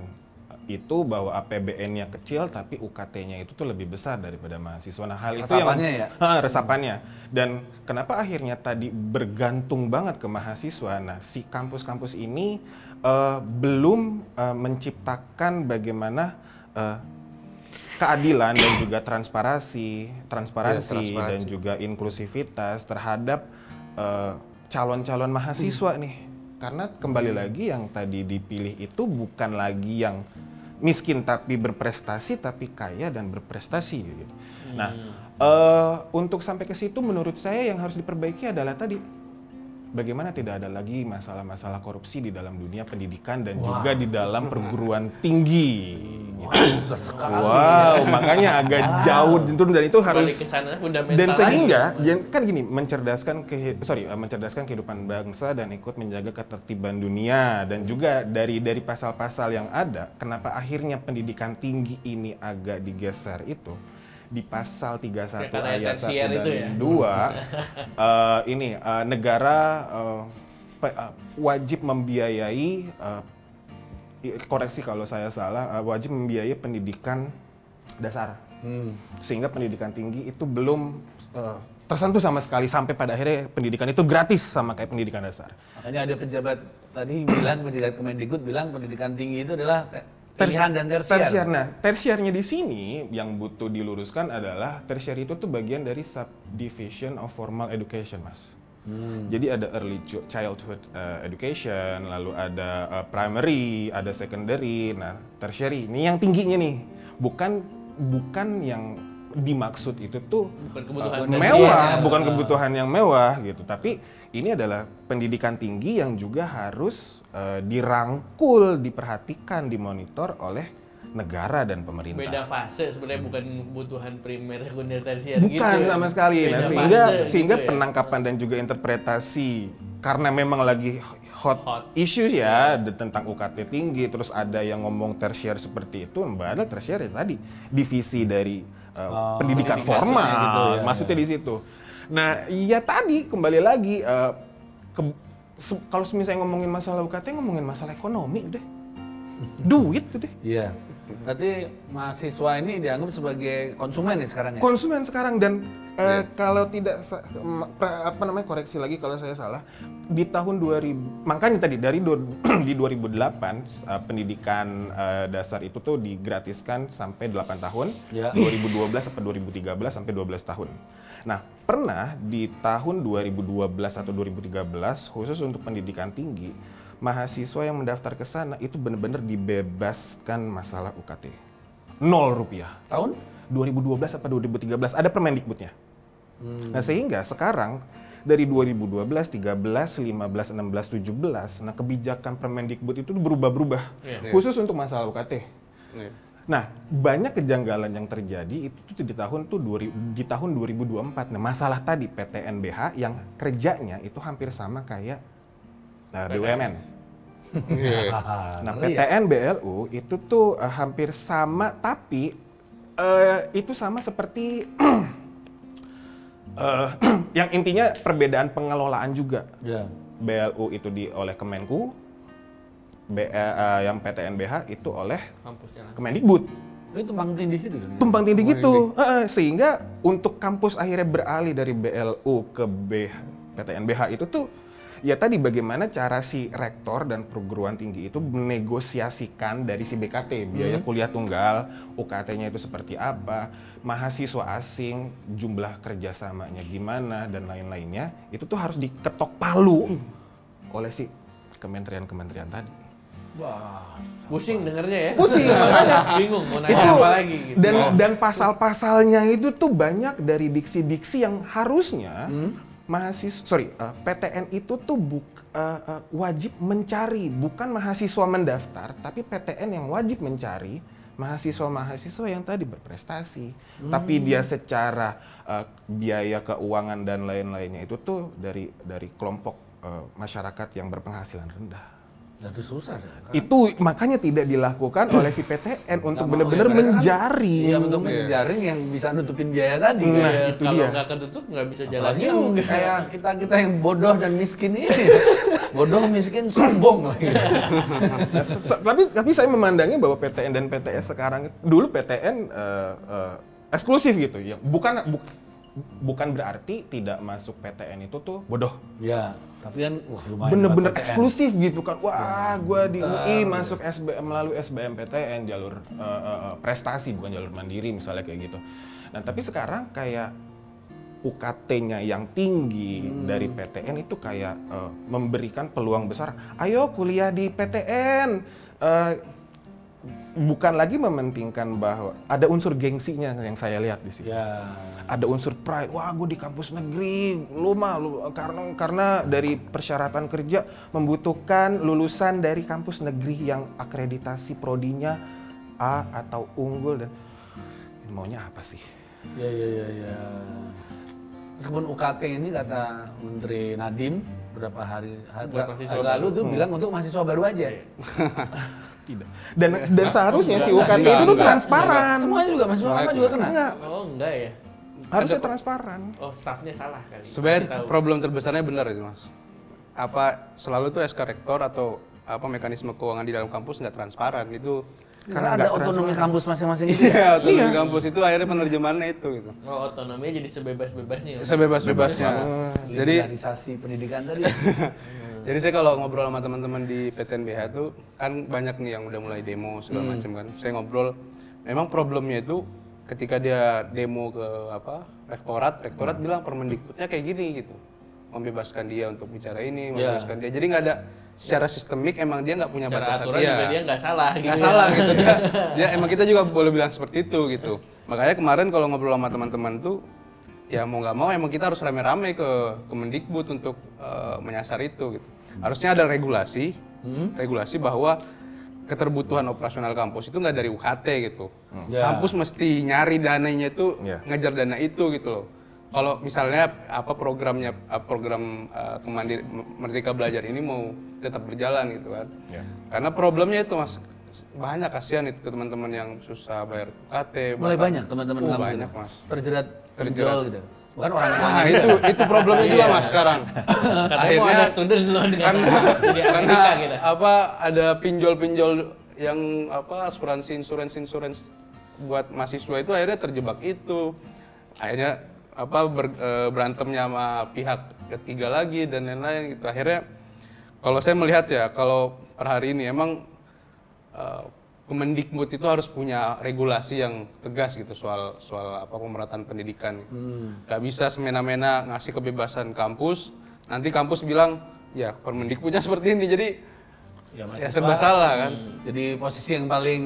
S3: itu bahwa APBN-nya kecil tapi UKT-nya itu tuh lebih besar daripada mahasiswa. Nah, hal itu yang resapannya. Dan kenapa akhirnya tadi bergantung banget ke mahasiswa. Nah, si kampus-kampus ini belum menciptakan bagaimana keadilan dan juga transparansi dan juga inklusivitas terhadap calon-calon mahasiswa nih. Karena kembali lagi yang tadi dipilih itu bukan lagi yang miskin tapi berprestasi, tapi kaya dan berprestasi gitu. Nah, untuk sampai ke situ menurut saya yang harus diperbaiki adalah tadi bagaimana tidak ada lagi masalah-masalah korupsi di dalam dunia pendidikan dan juga di dalam perguruan tinggi. Wow, makanya agak jauh dan itu harus dan sehingga kan gini mencerdaskan kehidupan bangsa dan ikut menjaga ketertiban dunia dan juga dari pasal-pasal yang ada kenapa akhirnya pendidikan tinggi ini agak digeser itu di pasal 31 ayat 1 dan 2 negara wajib membiayai koreksi kalau saya salah, wajib membiayai pendidikan dasar. Sehingga pendidikan tinggi itu belum tersentuh sama sekali sampai pada akhirnya pendidikan itu gratis sama kayak pendidikan dasar.
S2: Makanya ada pejabat tadi bilang, pejabat Kemendikbud bilang pendidikan tinggi itu adalah pilihan dan tersier.
S3: Nah, tersiernya di sini yang butuh diluruskan adalah tersier itu tuh bagian dari subdivision of formal education, Mas. Jadi ada early childhood education, lalu ada primary, ada secondary, nah tertiary. Ini yang tingginya nih, bukan yang dimaksud itu tuh mewah, bukan kebutuhan yang mewah gitu. Tapi ini adalah pendidikan tinggi yang juga harus dirangkul, diperhatikan, dimonitor oleh negara dan pemerintah.
S4: Beda fase sebenarnya, bukan kebutuhan primer, sekunder, tersier
S3: gitu. Bukan sama sekali. Nah, sehingga
S4: gitu
S3: penangkapan dan juga interpretasi karena memang lagi hot issue ya tentang UKT tinggi, terus ada yang ngomong tersier seperti itu, padahal tersier ya tadi divisi dari pendidikan formal gitu, ya, maksudnya di situ. Nah, ya tadi kembali lagi kalau misalnya ngomongin masalah UKT, ngomongin masalah ekonomi udah. Duit tuh deh.
S2: Iya. Berarti mahasiswa ini dianggap sebagai konsumen nih sekarang ya?
S3: Konsumen sekarang dan kalau tidak koreksi lagi kalau saya salah, di tahun 2000 makanya tadi di 2008 pendidikan dasar itu tuh digratiskan sampai 8 tahun, 2012 sampai 2013 sampai 12 tahun. Nah, pernah di tahun 2012 atau 2013 khusus untuk pendidikan tinggi, mahasiswa yang mendaftar ke sana itu benar-benar dibebaskan masalah UKT. 0 rupiah.
S2: Tahun?
S3: 2012 atau 2013, ada Permendikbudnya. Nah, sehingga sekarang dari 2012, 13, 15, 16, 17, nah kebijakan Permendikbud itu berubah-berubah. Khusus untuk masalah UKT. Nah, banyak kejanggalan yang terjadi itu di tahun 2024. Nah, masalah tadi PTNBH yang kerjanya itu hampir sama kayak BUMN. Nah, PTN BLU itu tuh hampir sama, tapi itu sama seperti yang intinya perbedaan pengelolaan juga. BLU itu oleh Kemenku, yang PTNBH itu oleh Kemendikbud.
S2: Itu tumpang tindih itu.
S3: Tumpang tindih gitu. Sehingga untuk kampus akhirnya beralih dari BLU ke PTNBH itu tuh Ya tadi bagaimana cara si rektor dan perguruan tinggi itu menegosiasikan dari si BKT, biaya kuliah tunggal, UKT-nya itu seperti apa, mahasiswa asing, jumlah kerjasamanya gimana, dan lain-lainnya, itu tuh harus diketok palu oleh si kementerian-kementerian tadi.
S4: Wah, pusing dengernya ya.
S3: Pusing, makanya.
S4: Bingung mau nanya apa lagi gitu.
S3: Dan pasal-pasalnya itu tuh banyak dari diksi-diksi yang harusnya PTN itu tuh wajib mencari, bukan mahasiswa mendaftar, tapi PTN yang wajib mencari mahasiswa-mahasiswa yang tadi berprestasi. Tapi dia secara biaya keuangan dan lain-lainnya itu tuh dari kelompok masyarakat yang berpenghasilan rendah.
S2: Itu susah.
S3: Itu makanya tidak dilakukan oleh si PTN untuk benar-benar menjaring.
S2: Iya, untuk menjaring yang bisa nutupin biaya tadi.
S3: Nah, itu
S4: kalau
S3: dia.
S4: nggak ketutup nggak bisa jalan
S2: Apalagi
S4: juga.
S2: kayak kita yang bodoh dan miskin ini. Bodoh, miskin, sombong lagi.
S3: Tapi saya memandangnya bahwa PTN dan PTS sekarang, dulu PTN eksklusif gitu ya. Bukan berarti tidak masuk PTN itu tuh bodoh.
S2: Ya, tapi kan lumayan.
S3: Bener-bener eksklusif gitu kan. Wah, gue di UI masuk melalui SBMPTN, jalur prestasi bukan jalur mandiri misalnya kayak gitu. Nah, tapi sekarang kayak UKT-nya yang tinggi dari PTN itu kayak memberikan peluang besar. Ayo kuliah di PTN. Bukan lagi mementingkan bahwa ada unsur gengsinya yang saya lihat di sini.
S2: Ya.
S3: Ada unsur pride. Wah, gue di kampus negeri, lu karena dari persyaratan kerja membutuhkan lulusan dari kampus negeri yang akreditasi prodinya A atau unggul, dan maunya apa sih?
S2: Ya. Meskipun UKT ini kata Menteri Nadiem beberapa hari lalu tuh bilang untuk mahasiswa baru aja.
S3: Tidak. Dan seharusnya si UKT itu tuh transparan.
S2: Semuanya juga mahasiswa lama juga kena.
S3: Enggak.
S4: Oh enggak ya.
S3: Harusnya transparan.
S4: Oh, stafnya salah kali.
S1: Sebenarnya problem terbesarnya benar itu, Mas. Apa selalu tuh SK rektor atau apa mekanisme keuangan di dalam kampus nggak transparan itu.
S2: Karena ada otonomi kampus masing-masing itu.
S1: Iya, otonomi kampus itu akhirnya penerjemahannya itu gitu.
S4: Oh, otonominya jadi sebebas-bebasnya.
S1: Sebebas-bebasnya. Jadi
S2: liberalisasi pendidikan tadi.
S1: Jadi saya kalau ngobrol sama teman-teman di PTNBH tuh kan banyak nih yang udah mulai demo segala macam kan. Saya ngobrol, memang problemnya itu ketika dia demo ke rektorat bilang Permendikbudnya kayak gini gitu, membebaskan dia untuk bicara ini, membebaskan dia. Jadi nggak ada secara sistemik, emang dia nggak punya
S4: secara
S1: batasan.
S4: aturan juga dia nggak salah.
S1: Nggak salah gitu dia emang kita juga boleh bilang seperti itu gitu. Makanya kemarin kalau ngobrol sama teman-teman tuh ya mau nggak mau emang kita harus rame-rame ke Kemendikbud untuk menyasar itu gitu. Harusnya ada regulasi bahwa keterbutuhan operasional kampus itu nggak dari UKT gitu. Kampus mesti nyari dananya itu ngejar dana itu gitu loh. Kalau misalnya program Merdeka Belajar ini mau tetap berjalan gitu kan. Karena problemnya itu Mas, banyak kasihan itu teman-teman yang susah bayar UKT.
S2: Mulai banyak teman-teman kamu
S1: banyak Mas.
S2: Terjerat gitu. Bukan orang
S1: Nah, itu problemnya juga Mas sekarang.
S4: Akhirnya ada student loan
S1: karena ada pinjol-pinjol yang asuransi buat mahasiswa itu akhirnya terjebak itu. Akhirnya berantemnya sama pihak ketiga lagi dan lain-lain gitu. Akhirnya kalau saya melihat ya, kalau per hari ini emang Kemendikbud itu harus punya regulasi yang tegas gitu soal pemerataan pendidikan. Gak bisa semena-mena ngasih kebebasan kampus, nanti kampus bilang ya Permendikbudnya seperti ini, jadi ya serba salah kan.
S2: Jadi posisi yang paling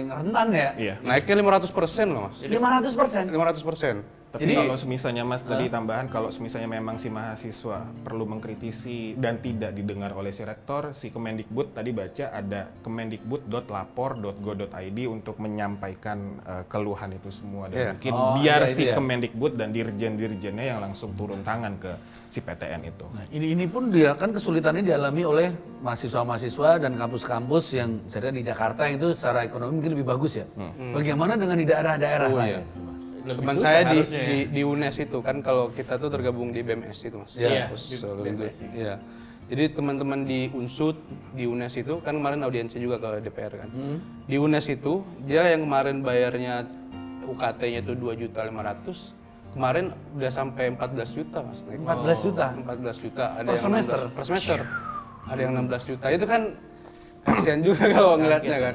S2: rentan ya.
S3: Iya.
S1: Naiknya 500% loh Mas.
S2: 500%.
S1: 500%.
S3: Tapi kalau semisalnya Mas tadi tambahan, kalau semisalnya memang si mahasiswa perlu mengkritisi dan tidak didengar oleh si rektor, si Kemendikbud tadi baca ada kemendikbud.lapor.go.id untuk menyampaikan keluhan itu semua, dan mungkin biar si Kemendikbud dan dirjen-dirjennya yang langsung turun tangan ke si PTN itu.
S2: Nah, ini pun dia kan kesulitannya dialami oleh mahasiswa-mahasiswa dan kampus-kampus yang saya di Jakarta itu secara ekonomi mungkin lebih bagus ya. Bagaimana dengan di daerah-daerah lain?
S1: Teman saya di UNES itu kan, kalau kita tuh tergabung di BMS itu Mas.
S4: Iya,
S1: Iya. Jadi teman-teman di Unsud, di UNES itu kan kemarin audiensi juga ke DPR kan. Di UNES itu dia yang kemarin bayarnya UKT-nya itu 2.500.000, kemarin udah sampai 14 juta Mas.
S2: 14 juta?
S1: 14 juta. Ada
S2: Per
S1: yang
S2: semester?
S1: Per semester. Ada yang 16 juta. Itu kan kasihan juga kalau ngelihatnya kan.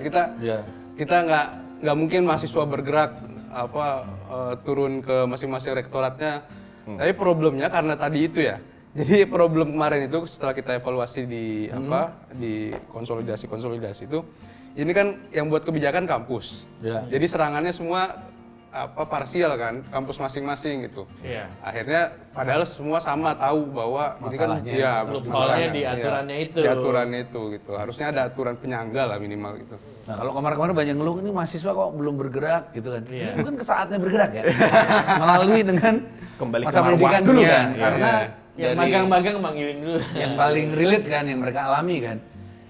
S1: Kita nggak mungkin mahasiswa bergerak turun ke masing-masing rektoratnya. Tapi problemnya karena tadi itu ya. Jadi problem kemarin itu setelah kita evaluasi di di konsolidasi itu, ini kan yang buat kebijakan kampus. Jadi serangannya semua parsial kan, kampus masing-masing gitu. Akhirnya padahal semua sama tahu bahwa
S2: masalahnya,
S1: ini kan
S4: loopholenya di aturannya itu.
S1: Di aturannya itu gitu. Harusnya ada aturan penyangga lah minimal gitu.
S2: Nah kalau kemarin-kemarin banyak ngeluh ini mahasiswa kok belum bergerak gitu kan. Ini mungkin saatnya bergerak ya. Melalui dengan
S3: kembali
S2: masa
S3: ke
S2: pendidikan dulu kan. Karena
S4: yang magang-magang manggilin dulu.
S2: Yang paling relate kan, yang mereka alami kan.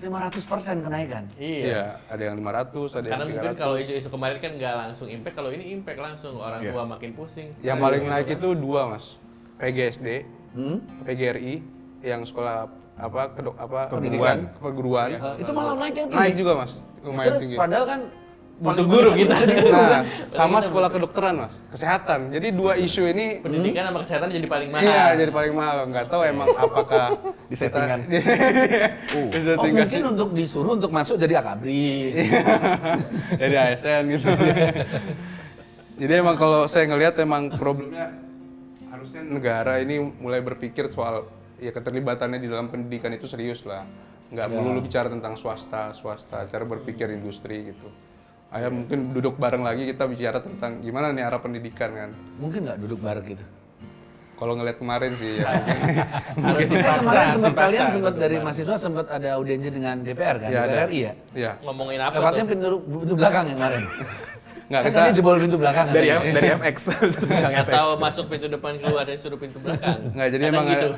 S2: 500% kenaikan.
S1: Iya, ada yang 500, ada
S4: karena
S1: yang 300.
S4: Karena mungkin kalau isu-isu kemarin kan nggak langsung impact, kalau ini impact langsung, orang tua makin pusing.
S1: Yang paling naik itu 2 Mas, PGSD, PGRI, yang sekolah pendidikan keguruan.
S2: Itu malah naik yang tinggi.
S1: Naik juga Mas, lumayan
S2: Terus
S1: tinggi.
S2: padahal kan
S4: butuh guru kita.
S1: Nah, sama sekolah kedokteran Mas, kesehatan. Jadi 2 isu ini
S4: pendidikan sama kesehatan jadi paling mahal.
S1: Iya, jadi paling mahal. Nggak tahu emang apakah
S3: disettingan.
S2: Mungkin untuk disuruh untuk masuk jadi akabri.
S1: Jadi ASN gitu. Jadi emang kalau saya ngelihat emang problemnya harusnya negara ini mulai berpikir soal ya keterlibatannya di dalam pendidikan itu serius lah. Nggak melulu bicara tentang swasta, cara berpikir industri gitu. Ayo mungkin duduk bareng lagi kita bicara tentang gimana nih arah pendidikan kan.
S2: Mungkin nggak duduk bareng gitu?
S1: Kalau ngeliat kemarin sih ya
S4: Harus dipaksa.
S2: Kemarin kalian sempat dari mahasiswa sempat ada audiensi dengan DPR kan, DPR RI ya?
S1: Iya.
S4: Ngomongin apa
S2: Lewatnya
S4: tuh?
S2: pintu belakang yang kemarin.
S1: Nggak,
S2: Kan tadi jebol pintu belakang
S3: dari FX.
S4: Atau masuk pintu depan keluar dan suruh pintu belakang.
S1: Nggak, jadi
S4: Kadang
S1: emang
S4: gitu.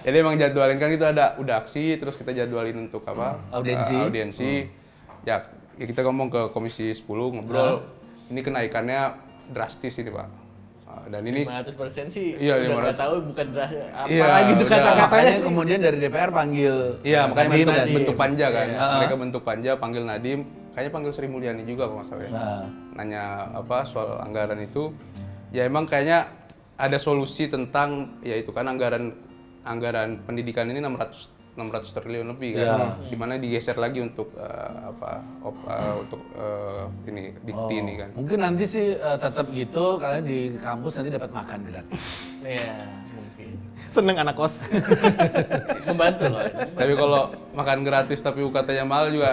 S1: jadi emang jadwalin kan itu udah aksi, terus kita jadwalin untuk audiensi. Ya kita ngomong ke Komisi 10 ngobrol. Ini kenaikannya drastis ini Pak. Dan ini
S4: 500% sih.
S1: Iya,
S4: udah
S1: 500.
S4: nggak tahu bukan apa
S1: Iya,
S4: lagi tuh
S1: udah.
S4: kata-katanya
S2: Makanya
S4: sih.
S2: kemudian dari DPR panggil
S1: makanya
S2: Nadiem
S1: bentuk panja kan.
S2: Iya.
S1: Mereka bentuk panja panggil Nadiem, kayaknya panggil Sri Mulyani juga kalau nggak salah ya. Nanya soal anggaran itu. Ya emang kayaknya ada solusi tentang ya itu kan anggaran pendidikan ini 600 triliun lebih kan. Dimana digeser lagi untuk ini dikti ini kan.
S2: Mungkin nanti sih tetap gitu, kalian di kampus nanti dapat makan gratis.
S4: Iya, mungkin.
S3: Seneng anak kos.
S4: Membantu loh.
S1: Tapi kalau makan gratis tapi UKT-nya mahal juga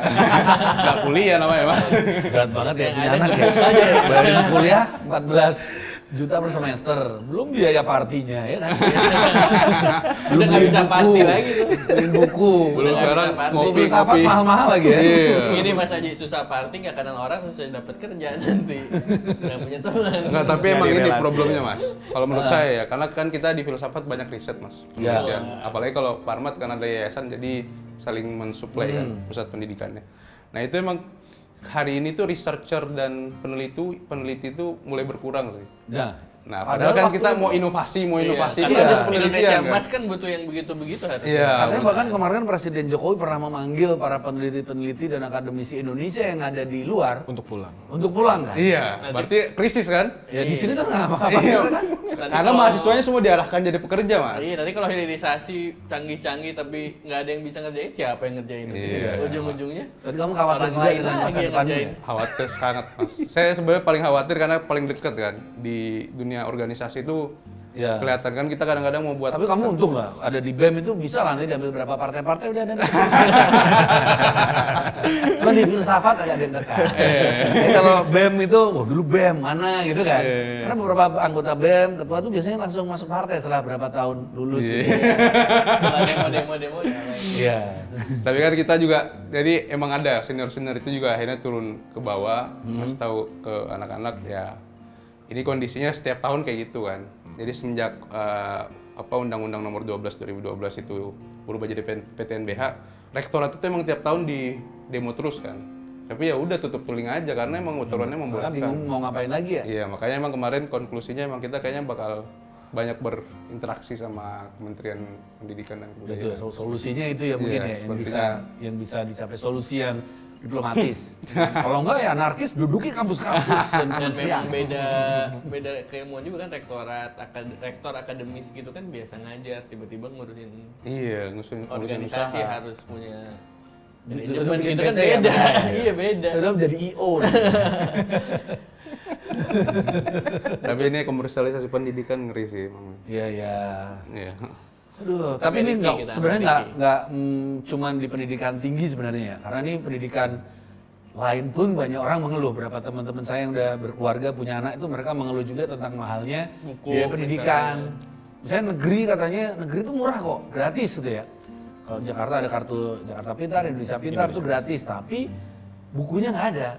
S1: nggak kuliah namanya Mas.
S2: Berat banget ya
S4: Yang
S2: punya
S4: ada
S2: anak ya.
S4: cukup aja ya.
S2: Bayarin kuliah 14 juta per semester, belum biaya partinya ya kan.
S4: Udah nggak bisa party lagi tuh.
S2: Beliin buku.
S1: Belum sekarang ngopi.
S2: Filsafat mahal-mahal lagi ya.
S1: Iya.
S4: Ini Mas Aji susah party nggak kenal orang susah dapat kerja nanti. Nggak punya teman.
S1: Enggak, tapi emang
S3: Dari
S1: ini
S3: relasi.
S1: problemnya Mas. Kalau menurut saya ya, karena kan kita di filsafat banyak riset Mas.
S2: Ya.
S1: Penelitian. Apalagi kalau Parmat kan ada yayasan jadi saling mensuplai kan pusat pendidikannya. Nah itu emang hari ini tuh researcher dan peneliti itu mulai berkurang sih. Nah, padahal kan kita mau inovasi
S4: Karena
S1: kan
S4: Indonesia
S1: penelitian
S4: Emas
S1: kan.
S4: kan butuh yang begitu-begitu harusnya.
S1: Iya.
S2: Katanya bahkan kemarin Presiden Jokowi pernah memanggil para peneliti-peneliti dan akademisi Indonesia yang ada di luar
S3: Untuk pulang.
S2: untuk pulang kan?
S1: Iya, berarti krisis kan?
S2: Ya di sini tuh nggak apa-apa
S1: Iya.
S2: kan?
S1: Karena mahasiswanya semua diarahkan jadi pekerja Mas.
S4: Iya, nanti kalau hilirisasi canggih-canggih tapi nggak ada yang bisa ngerjain, siapa yang ngerjain?
S1: Iya.
S4: Ujung-ujungnya
S2: Berarti kamu khawatir
S4: orang
S2: juga
S4: lain
S2: dengan
S4: lagi
S2: masa
S4: yang
S2: depannya
S4: ngerjain.
S2: ya?
S1: Khawatir sangat Mas. Saya sebenarnya paling khawatir karena paling dekat kan di dunia organisasi itu
S2: Ya.
S1: kelihatan kan kita kadang-kadang mau buat.
S2: Tapi kamu untung lah, ada di BEM itu bisa lah nanti diambil berapa partai-partai udah ada. Cuma di filsafat agak dekat. Jadi kalau BEM itu, wah dulu BEM mana gitu kan. Karena beberapa anggota BEM, ketua itu biasanya langsung masuk partai setelah berapa tahun lulus.
S4: Setelah demo-demo.
S2: Iya.
S1: Tapi kan kita juga, jadi emang ada senior-senior itu juga akhirnya turun ke bawah, kasih tahu ke anak-anak ya. Ini kondisinya setiap tahun kayak gitu kan. Jadi semenjak Undang-Undang Nomor 12 2012 itu berubah jadi PTNBH, rektorat itu emang tiap tahun di demo terus kan. Tapi ya udah tutup telinga aja karena emang aturannya
S2: Kan
S1: membolehkan.
S2: bingung mau ngapain lagi ya?
S1: Iya, makanya emang kemarin konklusinya emang kita kayaknya bakal banyak berinteraksi sama Kementerian Pendidikan dan
S2: Itu
S1: Kebudayaan.
S2: solusinya itu ya mungkin
S1: Iya,
S2: ya
S1: sepertinya.
S2: yang bisa dicapai solusi yang diplomatis. Kalau enggak ya anarkis, duduki kampus-kampus dan
S4: Dan
S2: kementerian.
S4: memang beda keilmuan juga kan, rektor akademis gitu kan biasa ngajar, tiba-tiba ngurusin
S1: Iya, ngurusin
S4: organisasi
S1: usaha.
S4: harus punya
S2: Tiba-tiba
S4: manajemen
S2: bikin
S4: gitu kan
S2: PT ya,
S4: beda.
S2: namanya.
S4: Iya beda.
S2: Udah jadi IO.
S1: Tapi ini komersialisasi pendidikan ngeri sih emang.
S2: Iya, iya.
S1: Iya.
S2: Aduh, tapi ini
S4: Memiliki kita,
S2: sebenarnya
S4: memiliki.
S2: nggak cuman di pendidikan tinggi sebenarnya ya, karena ini pendidikan lain pun banyak orang mengeluh. Berapa teman-teman saya yang udah berkeluarga punya anak itu mereka mengeluh juga tentang mahalnya
S4: Buku,
S2: biaya pendidikan. Misalnya negeri katanya negeri itu murah kok, gratis gitu ya. Kalau Jakarta ada kartu Jakarta Pintar, Indonesia Pintar itu gratis, tapi bukunya nggak ada.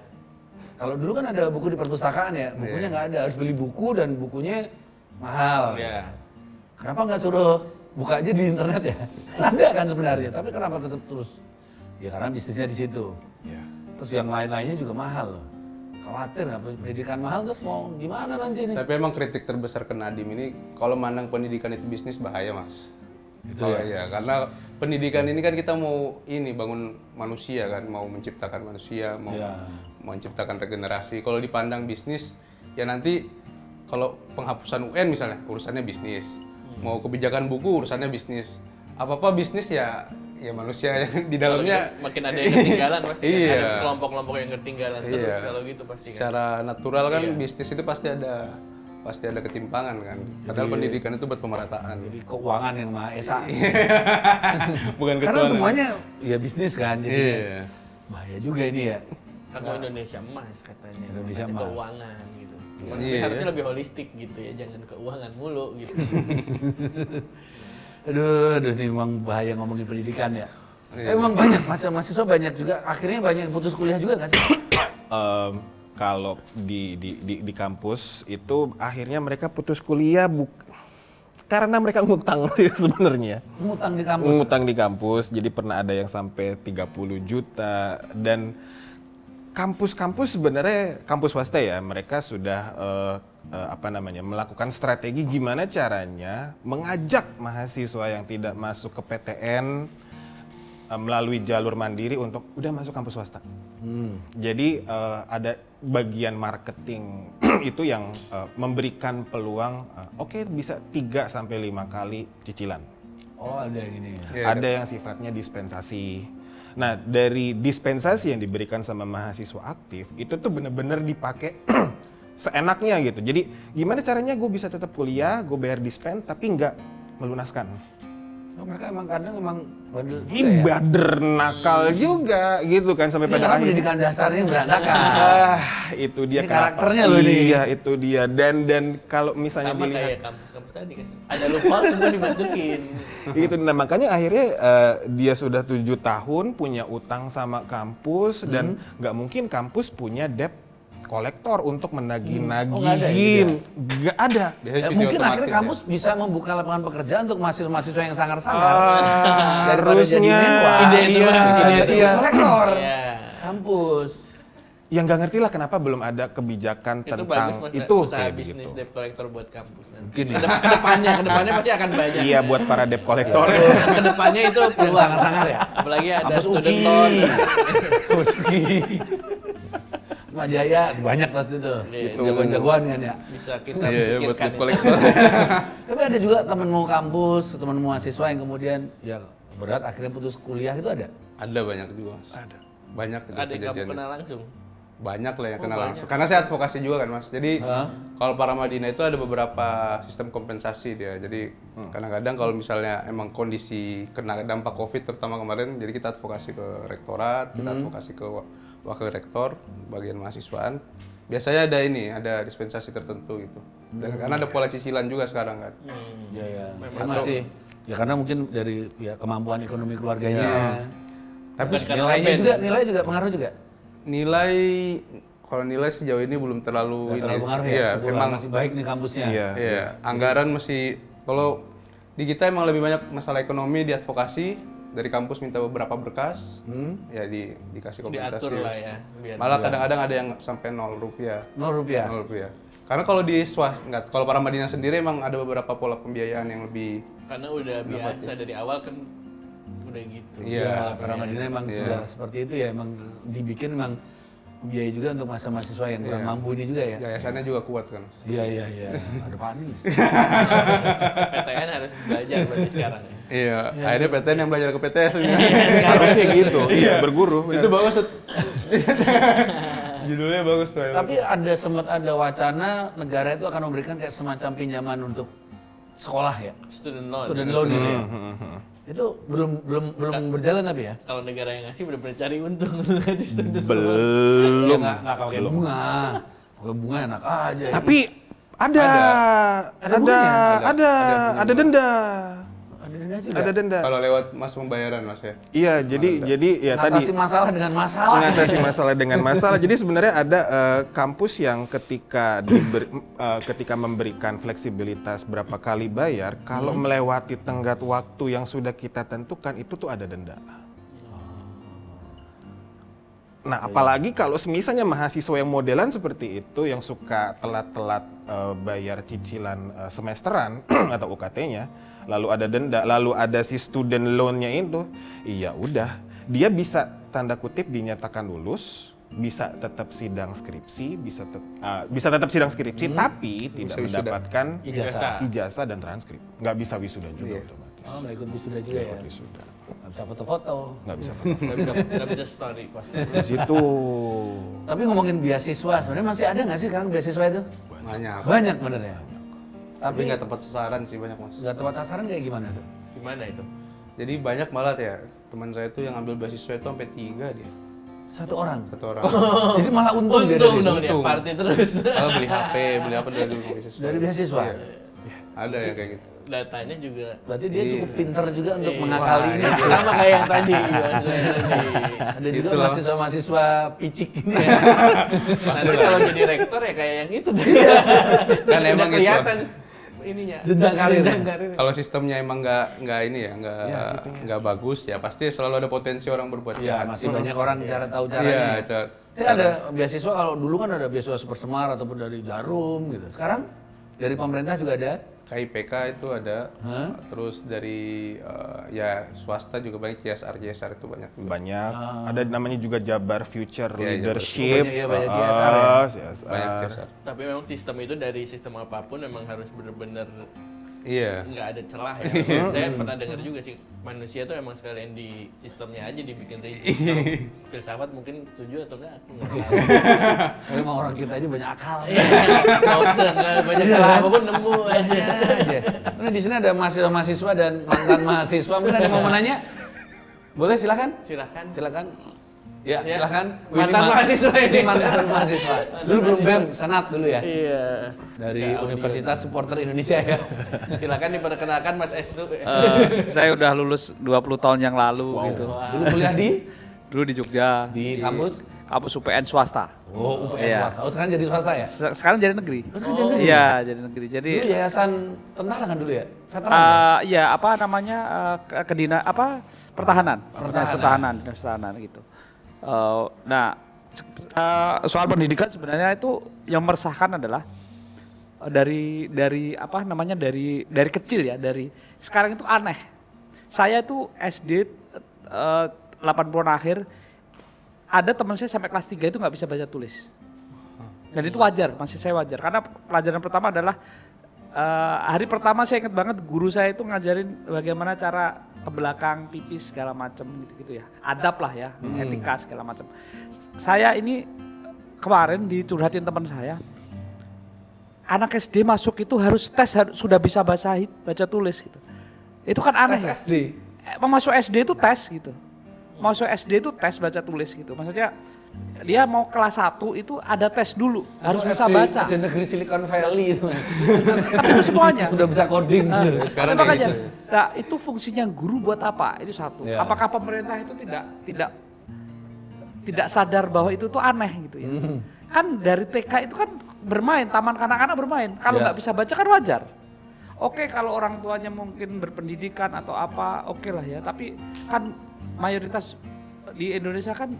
S2: Kalau dulu kan ada buku di perpustakaan ya, bukunya nggak ada, harus beli buku dan bukunya mahal.
S4: Iya.
S2: Kenapa nggak suruh buka aja di internet ya? Ada kan sebenarnya, tapi kenapa tetap terus? Ya karena bisnisnya di situ.
S3: Ya.
S2: Terus yang lain-lainnya juga mahal loh. Khawatir nggak pendidikan mahal terus mau gimana nanti nih?
S1: Tapi emang kritik terbesar ke Nadiem ini kalau mandang pendidikan itu bisnis bahaya, Mas.
S2: Gitu ya?
S1: Iya, karena pendidikan ini kan kita mau bangun manusia kan, mau menciptakan manusia, mau
S2: Iya.
S1: menciptakan regenerasi. Kalau dipandang bisnis, ya nanti kalau penghapusan UN misalnya urusannya bisnis. Mau kebijakan buku urusannya bisnis. Apa-apa bisnis ya manusia yang di dalamnya
S4: Makin ada yang ketinggalan pasti kan.
S1: Iya.
S4: Ada kelompok-kelompok yang ketinggalan terus
S1: Iya.
S4: kalau gitu pasti kan.
S1: secara natural kan
S4: Iya.
S1: bisnis itu pasti ada ketimpangan kan. Padahal pendidikan itu buat pemerataan.
S2: Jadi keuangan yang Maha Esa.
S1: Bukan
S2: Karena
S1: ketuhanan.
S2: semuanya ya bisnis kan, jadi
S1: Iya.
S2: bahaya juga ini ya.
S4: Kan mau Indonesia emas katanya.
S2: Indonesia
S4: Ada
S2: emas.
S4: keuangan gitu.
S1: Iya.
S4: Harusnya lebih holistik gitu ya, jangan keuangan mulu gitu.
S2: Aduh, nih memang bahaya ngomongin pendidikan ya.
S1: Iya.
S2: Emang banyak mahasiswa banyak juga, akhirnya banyak yang putus kuliah juga nggak sih?
S3: Kalau di kampus itu akhirnya mereka putus kuliah karena mereka ngutang sih sebenarnya.
S2: Ngutang di kampus.
S3: Ngutang di kampus, jadi pernah ada yang sampai 30 juta dan kampus-kampus sebenarnya kampus swasta ya, mereka sudah melakukan strategi gimana caranya mengajak mahasiswa yang tidak masuk ke PTN melalui jalur mandiri untuk udah masuk kampus swasta. Jadi ada bagian marketing itu yang memberikan peluang oke, bisa 3 sampai 5 kali cicilan.
S2: Oh, ada yang ini.
S1: Iya,
S3: Ada yang sifatnya dispensasi. Nah, dari dispensasi yang diberikan sama mahasiswa aktif itu tuh bener-bener dipakai seenaknya gitu. Jadi gimana caranya gue bisa tetap kuliah, gue bayar dispen tapi nggak melunaskan.
S2: Oh, mereka emang kadang emang bandel juga ya.
S3: Bader nakal juga gitu kan sampai pada
S2: Karena
S3: akhirnya.
S2: pendidikan dasarnya berantakan.
S3: Itu dia
S2: Ini
S3: kenapa.
S2: karakternya loh ini.
S3: Iya, itu dia. Dan kalau misalnya
S4: Sama
S3: dilihat
S4: kayak kampus-kampus tadi kan. Ada lupa semua dimasukin.
S3: itu, nah makanya akhirnya dia sudah 7 tahun punya utang sama kampus dan nggak mungkin kampus punya debt kolektor untuk menagih-nagihin. Nggak ada.
S1: Biasanya cuti
S2: Mungkin
S1: otomatis
S2: akhirnya
S1: ya.
S2: kampus bisa membuka lapangan pekerjaan untuk mahasiswa-mahasiswa yang sangar-sangar.
S3: Harusnya.
S2: jadi menwa,
S4: Ide itu
S3: Iya,
S4: kan, ide itu.
S2: jadi kolektor.
S4: Iya.
S2: Kampus.
S3: Yang nggak ngerti lah kenapa belum ada kebijakan
S4: Itu
S3: tentang
S4: bagus mas,
S3: itu
S4: usaha
S3: kayak
S4: bisnis
S3: begitu.
S4: debt collector buat kampus nanti.
S2: Mungkin ya.
S4: Kedepannya pasti akan banyak.
S3: Iya, buat para debt collector.
S4: Kedepannya itu
S2: Yang
S4: peluang.
S2: sangar-sangar ya.
S4: Apalagi ada
S2: Kampus
S4: student
S2: UGI.
S4: loan.
S2: Kampus UGI. Mak Jaya banyak pasti tuh.
S4: Itu.
S2: Jagoan-jagoan kan ya.
S4: Bisa kita
S1: Iya, buat
S4: pikirkan.
S1: debt collector.
S2: Tapi ada juga temenmu kampus, temenmu mahasiswa yang kemudian ya berat akhirnya putus kuliah itu ada.
S1: Ada banyak juga, Mas. Ada. Banyak itu
S4: Ada yang kamu
S1: kejadiannya.
S4: kenal langsung.
S1: Banyak lah yang kenal
S4: banyak.
S1: langsung. Karena saya advokasi juga kan, Mas. Jadi
S2: Hah?
S1: kalau para Madinah itu ada beberapa sistem kompensasi dia. Jadi kadang-kadang kalau misalnya emang kondisi kena dampak Covid terutama kemarin, jadi kita advokasi ke rektorat, kita advokasi ke wakil rektor, bagian mahasiswaan. Biasanya ada dispensasi tertentu gitu. Dan karena ada pola cicilan juga sekarang kan.
S2: Iya ya.
S4: Memang.
S2: Masih. Ya karena mungkin dari ya, kemampuan ekonomi keluarganya.
S1: Tapi
S2: Nilai juga pengaruh juga.
S1: nilai kalau nilai sejauh ini belum terlalu
S2: Nggak terlalu pengaruh ya.
S1: Iya,
S2: Syukurlah,
S1: memang
S2: masih baik nih kampusnya.
S3: Iya.
S1: iya, anggaran masih kalau di kita emang lebih banyak masalah ekonomi diadvokasi dari kampus minta beberapa berkas, ya dikasih kompensasi.
S4: Diatur lah ya. Biar
S1: Malah kadang-kadang ada yang sampai 0 rupiah.
S2: 0 rupiah.
S1: 0 rupiah. Karena kalau di enggak, kalau para Madinah sendiri emang ada beberapa pola pembiayaan yang lebih
S4: karena udah biasa dari awal kan udah gitu.
S1: Iya.
S2: Paramadina emang sudah seperti itu ya, emang dibikin emang biaya juga untuk mahasiswa yang kurang mampu ini juga ya.
S1: Yayasannya juga kuat kan.
S2: Iya. Ada panis.
S4: PTN harus belajar berarti sekarang ya.
S1: Iya, akhirnya PTN yang belajar ke PTS.
S3: Harusnya gitu. Iya, berguru.
S1: Itu bagus tuh. Judulnya bagus tuh.
S2: Tapi sempat ada wacana negara itu akan memberikan kayak semacam pinjaman untuk sekolah ya.
S4: Student loan.
S2: Student loan ini ya. Itu belum berjalan tapi ya.
S4: Kalau negara yang ngasih benar-benar cari untung untuk ngasih student loan.
S3: Belum.
S2: Nggak pakai bunga. Pakai bunga enak aja.
S3: Tapi ada denda.
S2: Ada denda juga.
S3: Ada denda.
S1: Kalau lewat mas pembayaran mas ya.
S3: Iya, jadi ya tadi
S2: Mengatasi masalah dengan masalah.
S3: mengatasi masalah dengan masalah. Jadi sebenarnya ada kampus yang ketika memberikan fleksibilitas berapa kali bayar, kalau melewati tenggat waktu yang sudah kita tentukan itu tuh ada denda. Nah, apalagi kalau misalnya mahasiswa yang modelan seperti itu, yang suka telat-telat bayar cicilan semesteran atau UKT-nya, lalu ada denda, lalu ada si student loan-nya itu, iya udah, dia bisa tanda kutip dinyatakan lulus, bisa tetap sidang skripsi, bisa tetap sidang skripsi, tapi tidak mendapatkan ijazah dan transkrip, nggak bisa wisuda juga otomatis.
S2: Oh, nggak ikut wisuda juga ya?
S3: Wisuda.
S2: Nggak bisa foto-foto.
S3: Nggak bisa foto.
S4: Nggak bisa story pas.
S3: Di situ.
S2: Tapi ngomongin beasiswa, sebenarnya masih ada nggak sih sekarang beasiswa itu? Banyak bener ya?
S1: Tapi nggak tepat sasaran sih banyak mas.
S2: Nggak tepat sasaran kayak gimana tuh?
S4: Gimana itu?
S1: Jadi banyak malah ya, teman saya tuh yang ambil beasiswa itu sampai 3 dia.
S2: Satu orang?
S1: Satu orang.
S2: Jadi malah untung dia
S4: Untung
S2: dari
S4: dong dia, party terus.
S1: Kalau beli HP, beli apa dari beasiswa.
S2: Dari beasiswa?
S1: Iya. Ada ya kayak gitu.
S4: Datanya juga.
S2: Berarti dia cukup pinter juga untuk mengakali ini.
S4: Sama kayak yang tadi.
S2: Ada juga mahasiswa-mahasiswa picik ini ya.
S4: Nanti kalau jadi rektor ya kayak yang itu.
S1: Kan emang gitu.
S4: kelihatan ininya.
S2: Jenjang karir.
S1: Kalau sistemnya emang nggak ini ya, nggak bagus ya pasti selalu ada potensi orang berbuat
S2: Iya,
S1: jahat.
S2: masih banyak orang tahu
S1: Iya,
S2: caranya. Tapi ada beasiswa, kalau dulu kan ada beasiswa Super Semar ataupun dari Jarum gitu. Sekarang dari pemerintah juga ada.
S1: KIPK itu ada, terus dari ya swasta juga banyak, CSR itu banyak.
S3: Banyak. Ada namanya juga Jabar Future
S1: Iya,
S3: Leadership.
S2: Banyak CSR ya.
S1: Banyak CSR.
S4: Tapi memang sistem itu dari sistem apapun memang harus benar-benar
S1: Iya.
S4: nggak ada celah ya. Saya pernah dengar juga sih, manusia tuh emang sekalian di sistemnya aja dibikin rigid. Kalau filsafat mungkin setuju atau enggak, aku nggak tahu.
S2: Tapi emang orang kita aja banyak akal.
S4: Nggak usah, nggak banyak celah apapun nemu aja.
S2: Nah, di sini ada mahasiswa dan mantan mahasiswa. Mungkin ada yang mau menanya? Boleh, silakan. Silakan. Ya, silakan.
S4: Mantan mahasiswa ini.
S2: Mantan mahasiswa. Dulu belum BEM, senat dulu ya.
S4: Iya.
S2: Dari Universitas Supporter Indonesia ya.
S4: Silakan diperkenalkan Mas Esnu.
S6: Saya udah lulus 20 tahun yang lalu gitu.
S2: Dulu kuliah di
S6: Dulu di Jogja.
S2: Di kampus
S6: UPN swasta.
S2: Oh, UPN
S6: Iya.
S2: swasta. Oh, sekarang jadi swasta ya?
S6: Sekarang jadi negeri. Iya, jadi negeri. Jadi
S2: Dulu yayasan tentara kan dulu ya? Veteran.
S6: iya, apa namanya? Pertahanan. Dinas pertahanan gitu. Nah, soal pendidikan sebenarnya itu yang meresahkan adalah dari apa namanya, dari kecil ya, dari sekarang itu aneh. Saya itu SD 80-an akhir, ada teman saya sampai kelas 3 itu nggak bisa baca tulis. Dan itu wajar, masih saya wajar. Karena pelajaran pertama adalah hari pertama saya ingat banget guru saya itu ngajarin bagaimana cara ke belakang, pipis segala macam gitu-gitu ya. Adab lah ya, etika segala macam. Saya ini kemarin dicurhatin teman saya. Anak SD masuk itu harus tes, sudah bisa baca tulis gitu. Itu kan aneh.
S2: Tes SD.
S6: Masuk SD itu tes gitu. Masuk SD itu tes baca tulis gitu. Maksudnya dia mau kelas 1 itu ada tes dulu, harus bisa baca.
S2: SD negeri Silicon Valley itu.
S6: Tapi itu semuanya.
S2: Udah bisa coding.
S1: Sekarang
S6: Itu
S1: kayak
S6: aja. Nah, itu fungsinya guru buat apa? Itu satu.
S2: Ya.
S6: Apakah pemerintah itu tidak sadar bahwa itu tuh aneh gitu ya? Kan dari TK itu kan bermain, taman kanak-kanak bermain. Kalau nggak bisa baca kan wajar. Oke, kalau orang tuanya mungkin berpendidikan atau apa, oke lah ya. Tapi kan mayoritas di Indonesia kan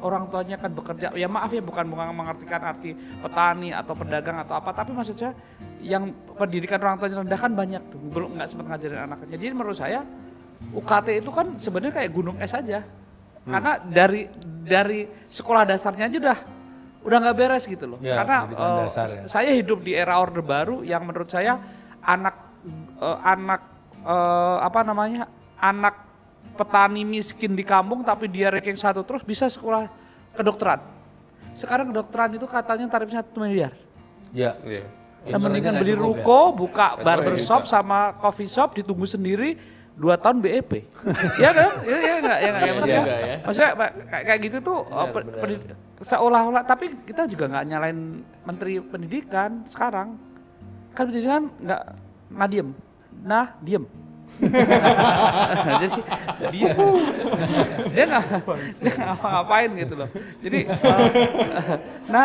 S6: orang tuanya kan bekerja, ya maaf ya, bukan mengartikan arti petani atau pedagang atau apa, tapi maksudnya yang pendidikan orang tuanya rendah kan banyak tuh, belum nggak sempat ngajarin anaknya. Jadi menurut saya UKT itu kan sebenarnya kayak gunung es aja. Karena dari sekolah dasarnya aja udah nggak beres gitu loh.
S2: Ya,
S6: karena
S2: pendidikan dasar ya.
S6: saya hidup di era Orde Baru yang menurut saya anak petani miskin di kampung tapi dia ranking 1 terus bisa sekolah kedokteran. Sekarang kedokteran itu katanya tarifnya 1 miliar.
S2: Ya.
S1: Iya.
S6: Yang mendingan
S2: nggak
S6: beli
S2: cukup ya?
S6: ruko, buka barbershop sama coffee shop, ditunggu sendiri 2 tahun BEP. Ya kan? Iya enggak ya maksudnya.
S4: juga ya.
S6: Maksudnya kayak gitu tuh seolah-olah, tapi kita juga nggak nyalain Menteri Pendidikan sekarang. Kan pendidikan nggak diem. Diem. Jadi dia nggak ngapain gitu loh. Jadi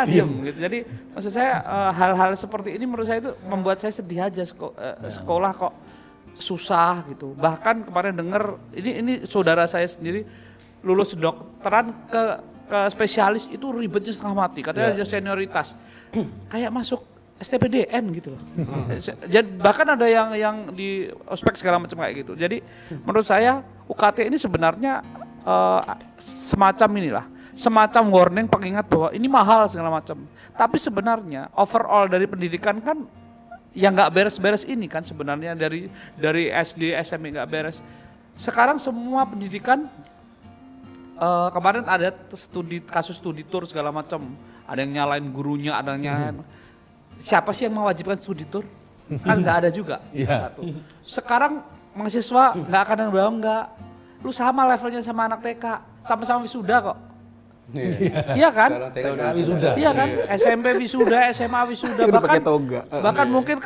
S6: diem gitu. Jadi maksud saya hal-hal seperti ini menurut saya itu membuat saya sedih aja sekolah kok susah gitu. Bahkan kemarin dengar ini saudara saya sendiri lulus kedokteran ke spesialis itu ribetnya setengah mati. Katanya ada senioritas. Kayak masuk STPDN gitu loh. Jadi bahkan ada yang di ospek segala macam kayak gitu. Jadi menurut saya UKT ini sebenarnya semacam inilah, semacam warning pengingat bahwa ini mahal segala macam. Tapi sebenarnya overall dari pendidikan kan yang nggak beres-beres ini kan sebenarnya dari SD SMP nggak beres. Sekarang semua pendidikan kemarin ada kasus studi tour segala macam. Ada yang nyalain gurunya, ada yang nyalain. Siapa sih yang mewajibkan studi tour? Kan nggak ada juga.
S2: Iya.
S6: Satu. Sekarang mahasiswa nggak akan yang bangga. Lu sama levelnya sama anak TK, sama-sama wisuda kok. Iya kan?
S1: Sekarang TK udah
S2: Wisuda.
S6: Iya kan? SMP wisuda, SMA wisuda,
S3: Udah pakai toga.
S6: bahkan mungkin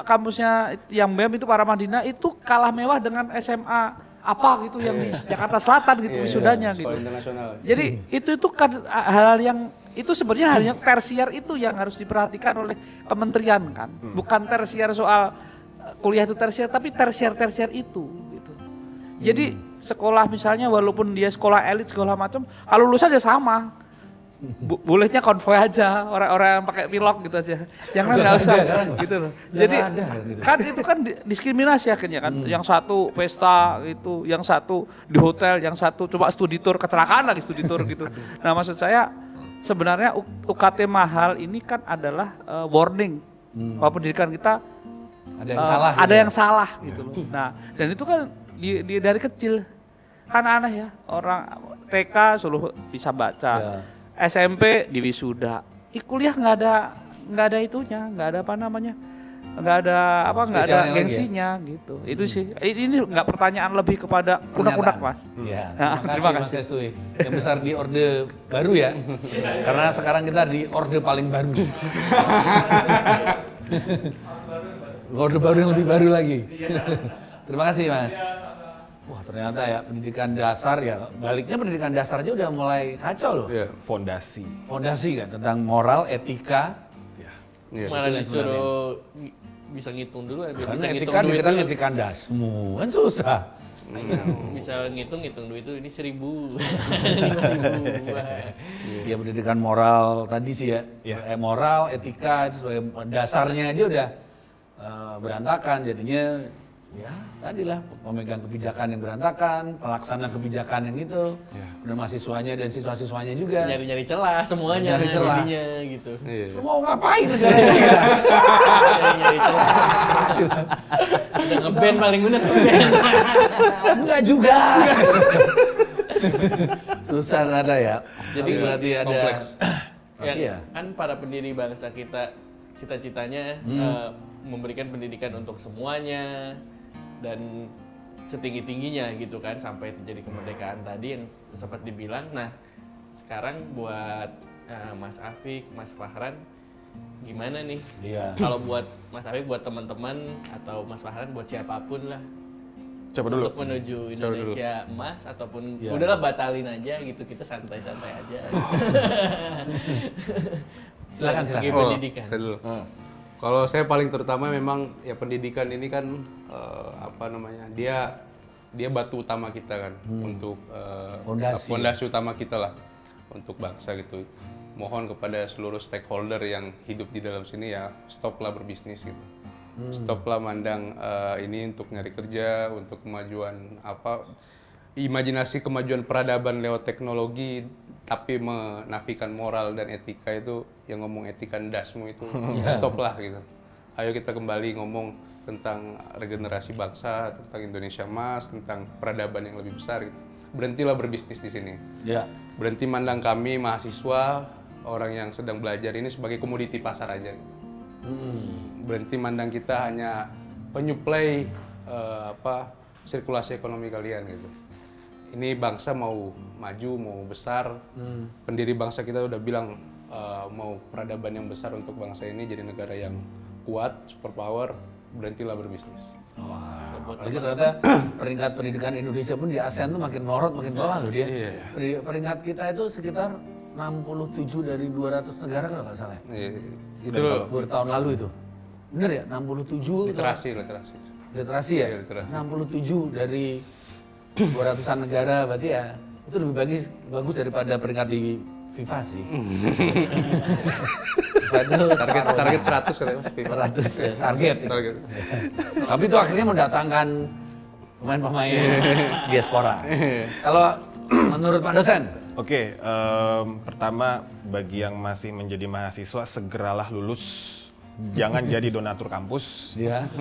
S6: kampusnya yang BEM itu Paramadina itu kalah mewah dengan SMA apa gitu yang di Jakarta Selatan gitu wisudanya gitu.
S1: Sekolah internasional.
S6: Jadi itu kan hal yang itu sebenarnya hal yang tersier itu yang harus diperhatikan oleh kementerian kan. Bukan tersier soal kuliah itu tersier tapi tersier itu gitu. Jadi sekolah misalnya walaupun dia sekolah elit segala macam, kalau lulus aja sama. Bolehnya konvoy aja, orang-orang yang pakai pilok gitu aja. Yang lain nggak usah gitu loh. Jadi kan itu kan diskriminasi akhirnya kan. Yang satu pesta gitu, yang satu di hotel, yang satu coba studi tour, kecelakaan lagi studi tour gitu. Nah, maksud saya sebenarnya UKT mahal ini kan adalah warning bahwa pendidikan kita
S2: Ada yang salah.
S6: ada
S2: gitu
S6: yang salah gitu loh. Nah, dan itu kan dari kecil kan aneh ya, orang TK suruh bisa baca, SMP di wisuda, kuliah nggak ada itunya, nggak ada apa namanya, nggak ada gengsinya gitu. Itu sih, ini nggak pertanyaan lebih kepada unek-unek mas.
S2: Iya.
S6: Nah, terima kasih.
S2: Mas Kestui. Yang besar di orde baru ya. Karena sekarang kita di orde paling baru. Orde baru yang lebih baru lagi. Terima kasih Mas. Wah ternyata ya pendidikan dasar ya, baliknya pendidikan dasar aja udah mulai kacau loh.
S1: Iya.
S2: Fondasi kan tentang moral, etika.
S1: Iya.
S4: Malah disuruh bisa ngitung dulu,
S2: Karena
S4: bisa ngitung
S2: etika
S4: duit
S2: kita
S4: dulu.
S2: ngetikan dasmu, kan susah.
S4: Bisa ngitung duit itu ini 1.000.
S2: Ya pendidikan moral tadi sih ya, moral, etika itu sebagai dasarnya aja udah berantakan jadinya. Ya, tadilah pemegang kebijakan yang berantakan, pelaksana kebijakan yang itu, udah mahasiswanya dan siswa-siswanya juga.
S4: Nyari-nyari celah semuanya
S2: Nyari celah.
S4: jadinya gitu.
S1: Iya.
S2: Semua ngapain negara ini?
S4: Nyari celah. Udah ngeband paling bener ngeband.
S2: Enggak juga. Susah ada ya. Jadi berarti ada
S1: kompleks.
S2: Iya.
S4: Kan para pendiri bangsa kita cita-citanya memberikan pendidikan untuk semuanya dan setinggi-tingginya gitu kan sampai terjadi kemerdekaan tadi yang sempat dibilang. Nah sekarang buat Mas Afik, Mas Fahran gimana nih?
S2: Iya.
S4: Kalau buat Mas Afik, buat teman-teman atau Mas Fahran, buat siapapun lah
S1: Coba dulu.
S4: untuk menuju Indonesia emas ataupun
S2: Ya.
S4: udahlah batalin aja gitu, kita santai-santai aja.
S2: Silakan.
S4: Segi
S1: Oh,
S4: pendidikan.
S1: saya dulu. Kalau saya paling terutama memang ya pendidikan ini kan apa namanya, dia batu utama kita kan untuk fondasi utama kita lah untuk bangsa gitu. Mohon kepada seluruh stakeholder yang hidup di dalam sini ya stoplah berbisnis gitu. Stoplah mandang ini untuk nyari kerja, untuk kemajuan imajinasi kemajuan peradaban lewat teknologi, tapi menafikan moral dan etika itu, yang ngomong etika ndasmu itu, stoplah gitu. Ayo kita kembali ngomong tentang regenerasi bangsa, tentang Indonesia Emas, tentang peradaban yang lebih besar gitu. Berhentilah berbisnis di sini.
S2: Ya.
S1: Berhenti mandang kami mahasiswa, orang yang sedang belajar ini sebagai komoditi pasar aja. Gitu. Berhenti mandang kita hanya penyuplai sirkulasi ekonomi kalian gitu. Ini bangsa mau maju, mau besar. Pendiri bangsa kita udah bilang mau peradaban yang besar untuk bangsa ini, jadi negara yang kuat, superpower. Berhentilah berbisnis.
S2: Jadi ternyata peringkat pendidikan Indonesia pun di ASEAN tuh makin melorot, makin bawah loh dia. Peringkat kita itu sekitar 67 dari 200 negara kalau nggak salah.
S1: Itu
S2: Baru tahun lalu itu. Bener ya? 67
S1: literasi.
S2: Literasi ya?
S1: Iya, literasi.
S2: 67 dari 200-an negara, berarti ya itu lebih bagus daripada peringkat di FIFA sih.
S1: Target 100 katanya Mas.
S2: 100 ya, target. Tapi itu akhirnya mendatangkan pemain-pemain diaspora. Kalau menurut Pak dosen?
S3: Oke, pertama bagi yang masih menjadi mahasiswa, segeralah lulus. Jangan jadi donatur kampus.
S2: Ya.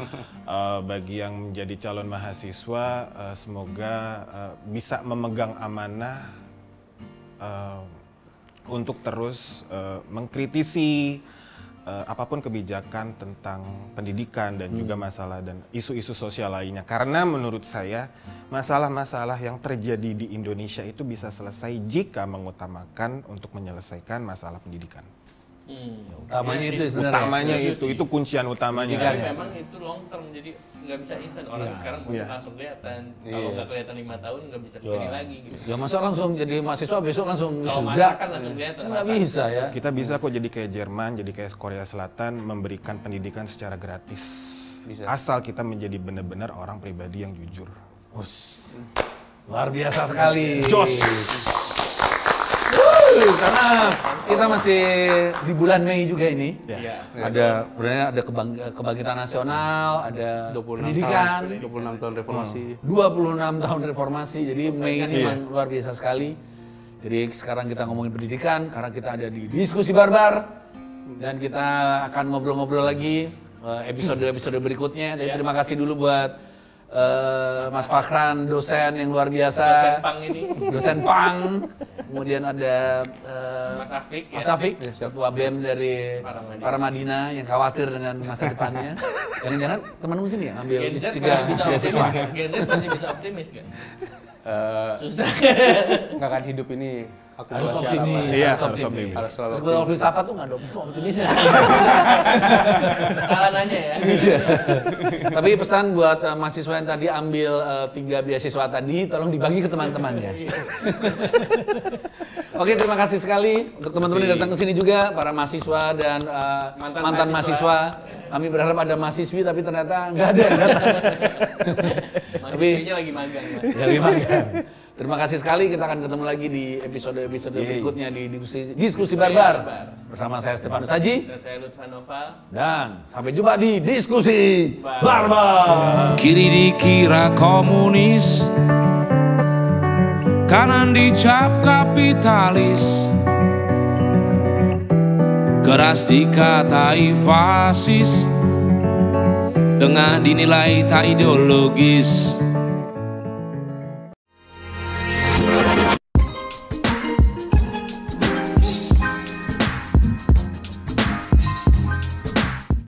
S3: Bagi yang menjadi calon mahasiswa, semoga bisa memegang amanah untuk terus mengkritisi apapun kebijakan tentang pendidikan dan juga masalah dan isu-isu sosial lainnya. Karena menurut saya masalah-masalah yang terjadi di Indonesia itu bisa selesai jika mengutamakan untuk menyelesaikan masalah pendidikan.
S2: Utamanya itu sebenarnya.
S3: Utamanya itu kuncian utamanya.
S4: Tapi memang itu long term, jadi nggak bisa instan. Orang sekarang butuh langsung kelihatan. Kalau nggak kelihatan 5 tahun nggak bisa dipilih lagi. Gitu.
S2: Ya masa langsung jadi mahasiswa besok langsung
S4: Kalau
S2: sudah.
S4: masak kan langsung kelihatan.
S2: Nggak bisa ya.
S3: Kita bisa kok jadi kayak Jerman, jadi kayak Korea Selatan, memberikan pendidikan secara gratis.
S1: Bisa.
S3: Asal kita menjadi benar-benar orang pribadi yang jujur.
S2: Luar biasa sekali.
S3: Jos.
S2: Karena kita masih di bulan Mei juga ini.
S4: Iya.
S2: Ada sebenarnya ada kebangkitan nasional, ada pendidikan,
S1: 26 tahun reformasi.
S2: 26 tahun reformasi. Jadi Mei ini memang luar biasa sekali. Jadi sekarang kita ngomongin pendidikan karena kita ada di Diskusi Barbar dan kita akan ngobrol-ngobrol lagi episode-episode berikutnya. Jadi terima kasih dulu buat Mas Fakhran, dosen yang luar biasa.
S4: Dosen Pang ini.
S2: Dosen Pang. Kemudian ada
S4: Mas Afik.
S2: Mas Afik, ketua BEM dari Paramadina yang khawatir dengan masa depannya. Jangan-jangan temanmu sini ya ngambil
S4: Gen Z
S2: 3
S4: bisa
S2: beasiswa.
S4: optimis. Gen Z masih bisa optimis kan? Susah.
S1: Nggak akan hidup ini aku
S2: Harus
S1: syarat,
S2: optimis,
S1: Pak.
S3: Iya,
S2: harus
S3: harus
S2: optimis.
S3: optimis.
S1: Harus selalu
S2: Sebetulnya filsafat tuh nggak ada optimisnya.
S4: Salah nanya ya.
S2: Tapi pesan buat mahasiswa yang tadi ambil 3 beasiswa tadi, tolong dibagi ke teman-temannya. Oke, terima kasih sekali untuk teman-teman yang datang ke sini juga, para mahasiswa dan mantan mahasiswa. Kami berharap ada mahasiswi, tapi ternyata nggak ada yang datang.
S4: Mahasiswinya lagi magang. Mas.
S2: Dari magang. Terima kasih sekali, kita akan ketemu lagi di episode-episode berikutnya di Diskusi Barbar. Bersama saya Stefanus Haji.
S4: Dan saya Lutfan Noval.
S2: Dan sampai jumpa di Diskusi Barbar.
S5: Kiri dikira komunis, kanan dicap kapitalis, keras dikatai fasis, tengah dinilai tak ideologis.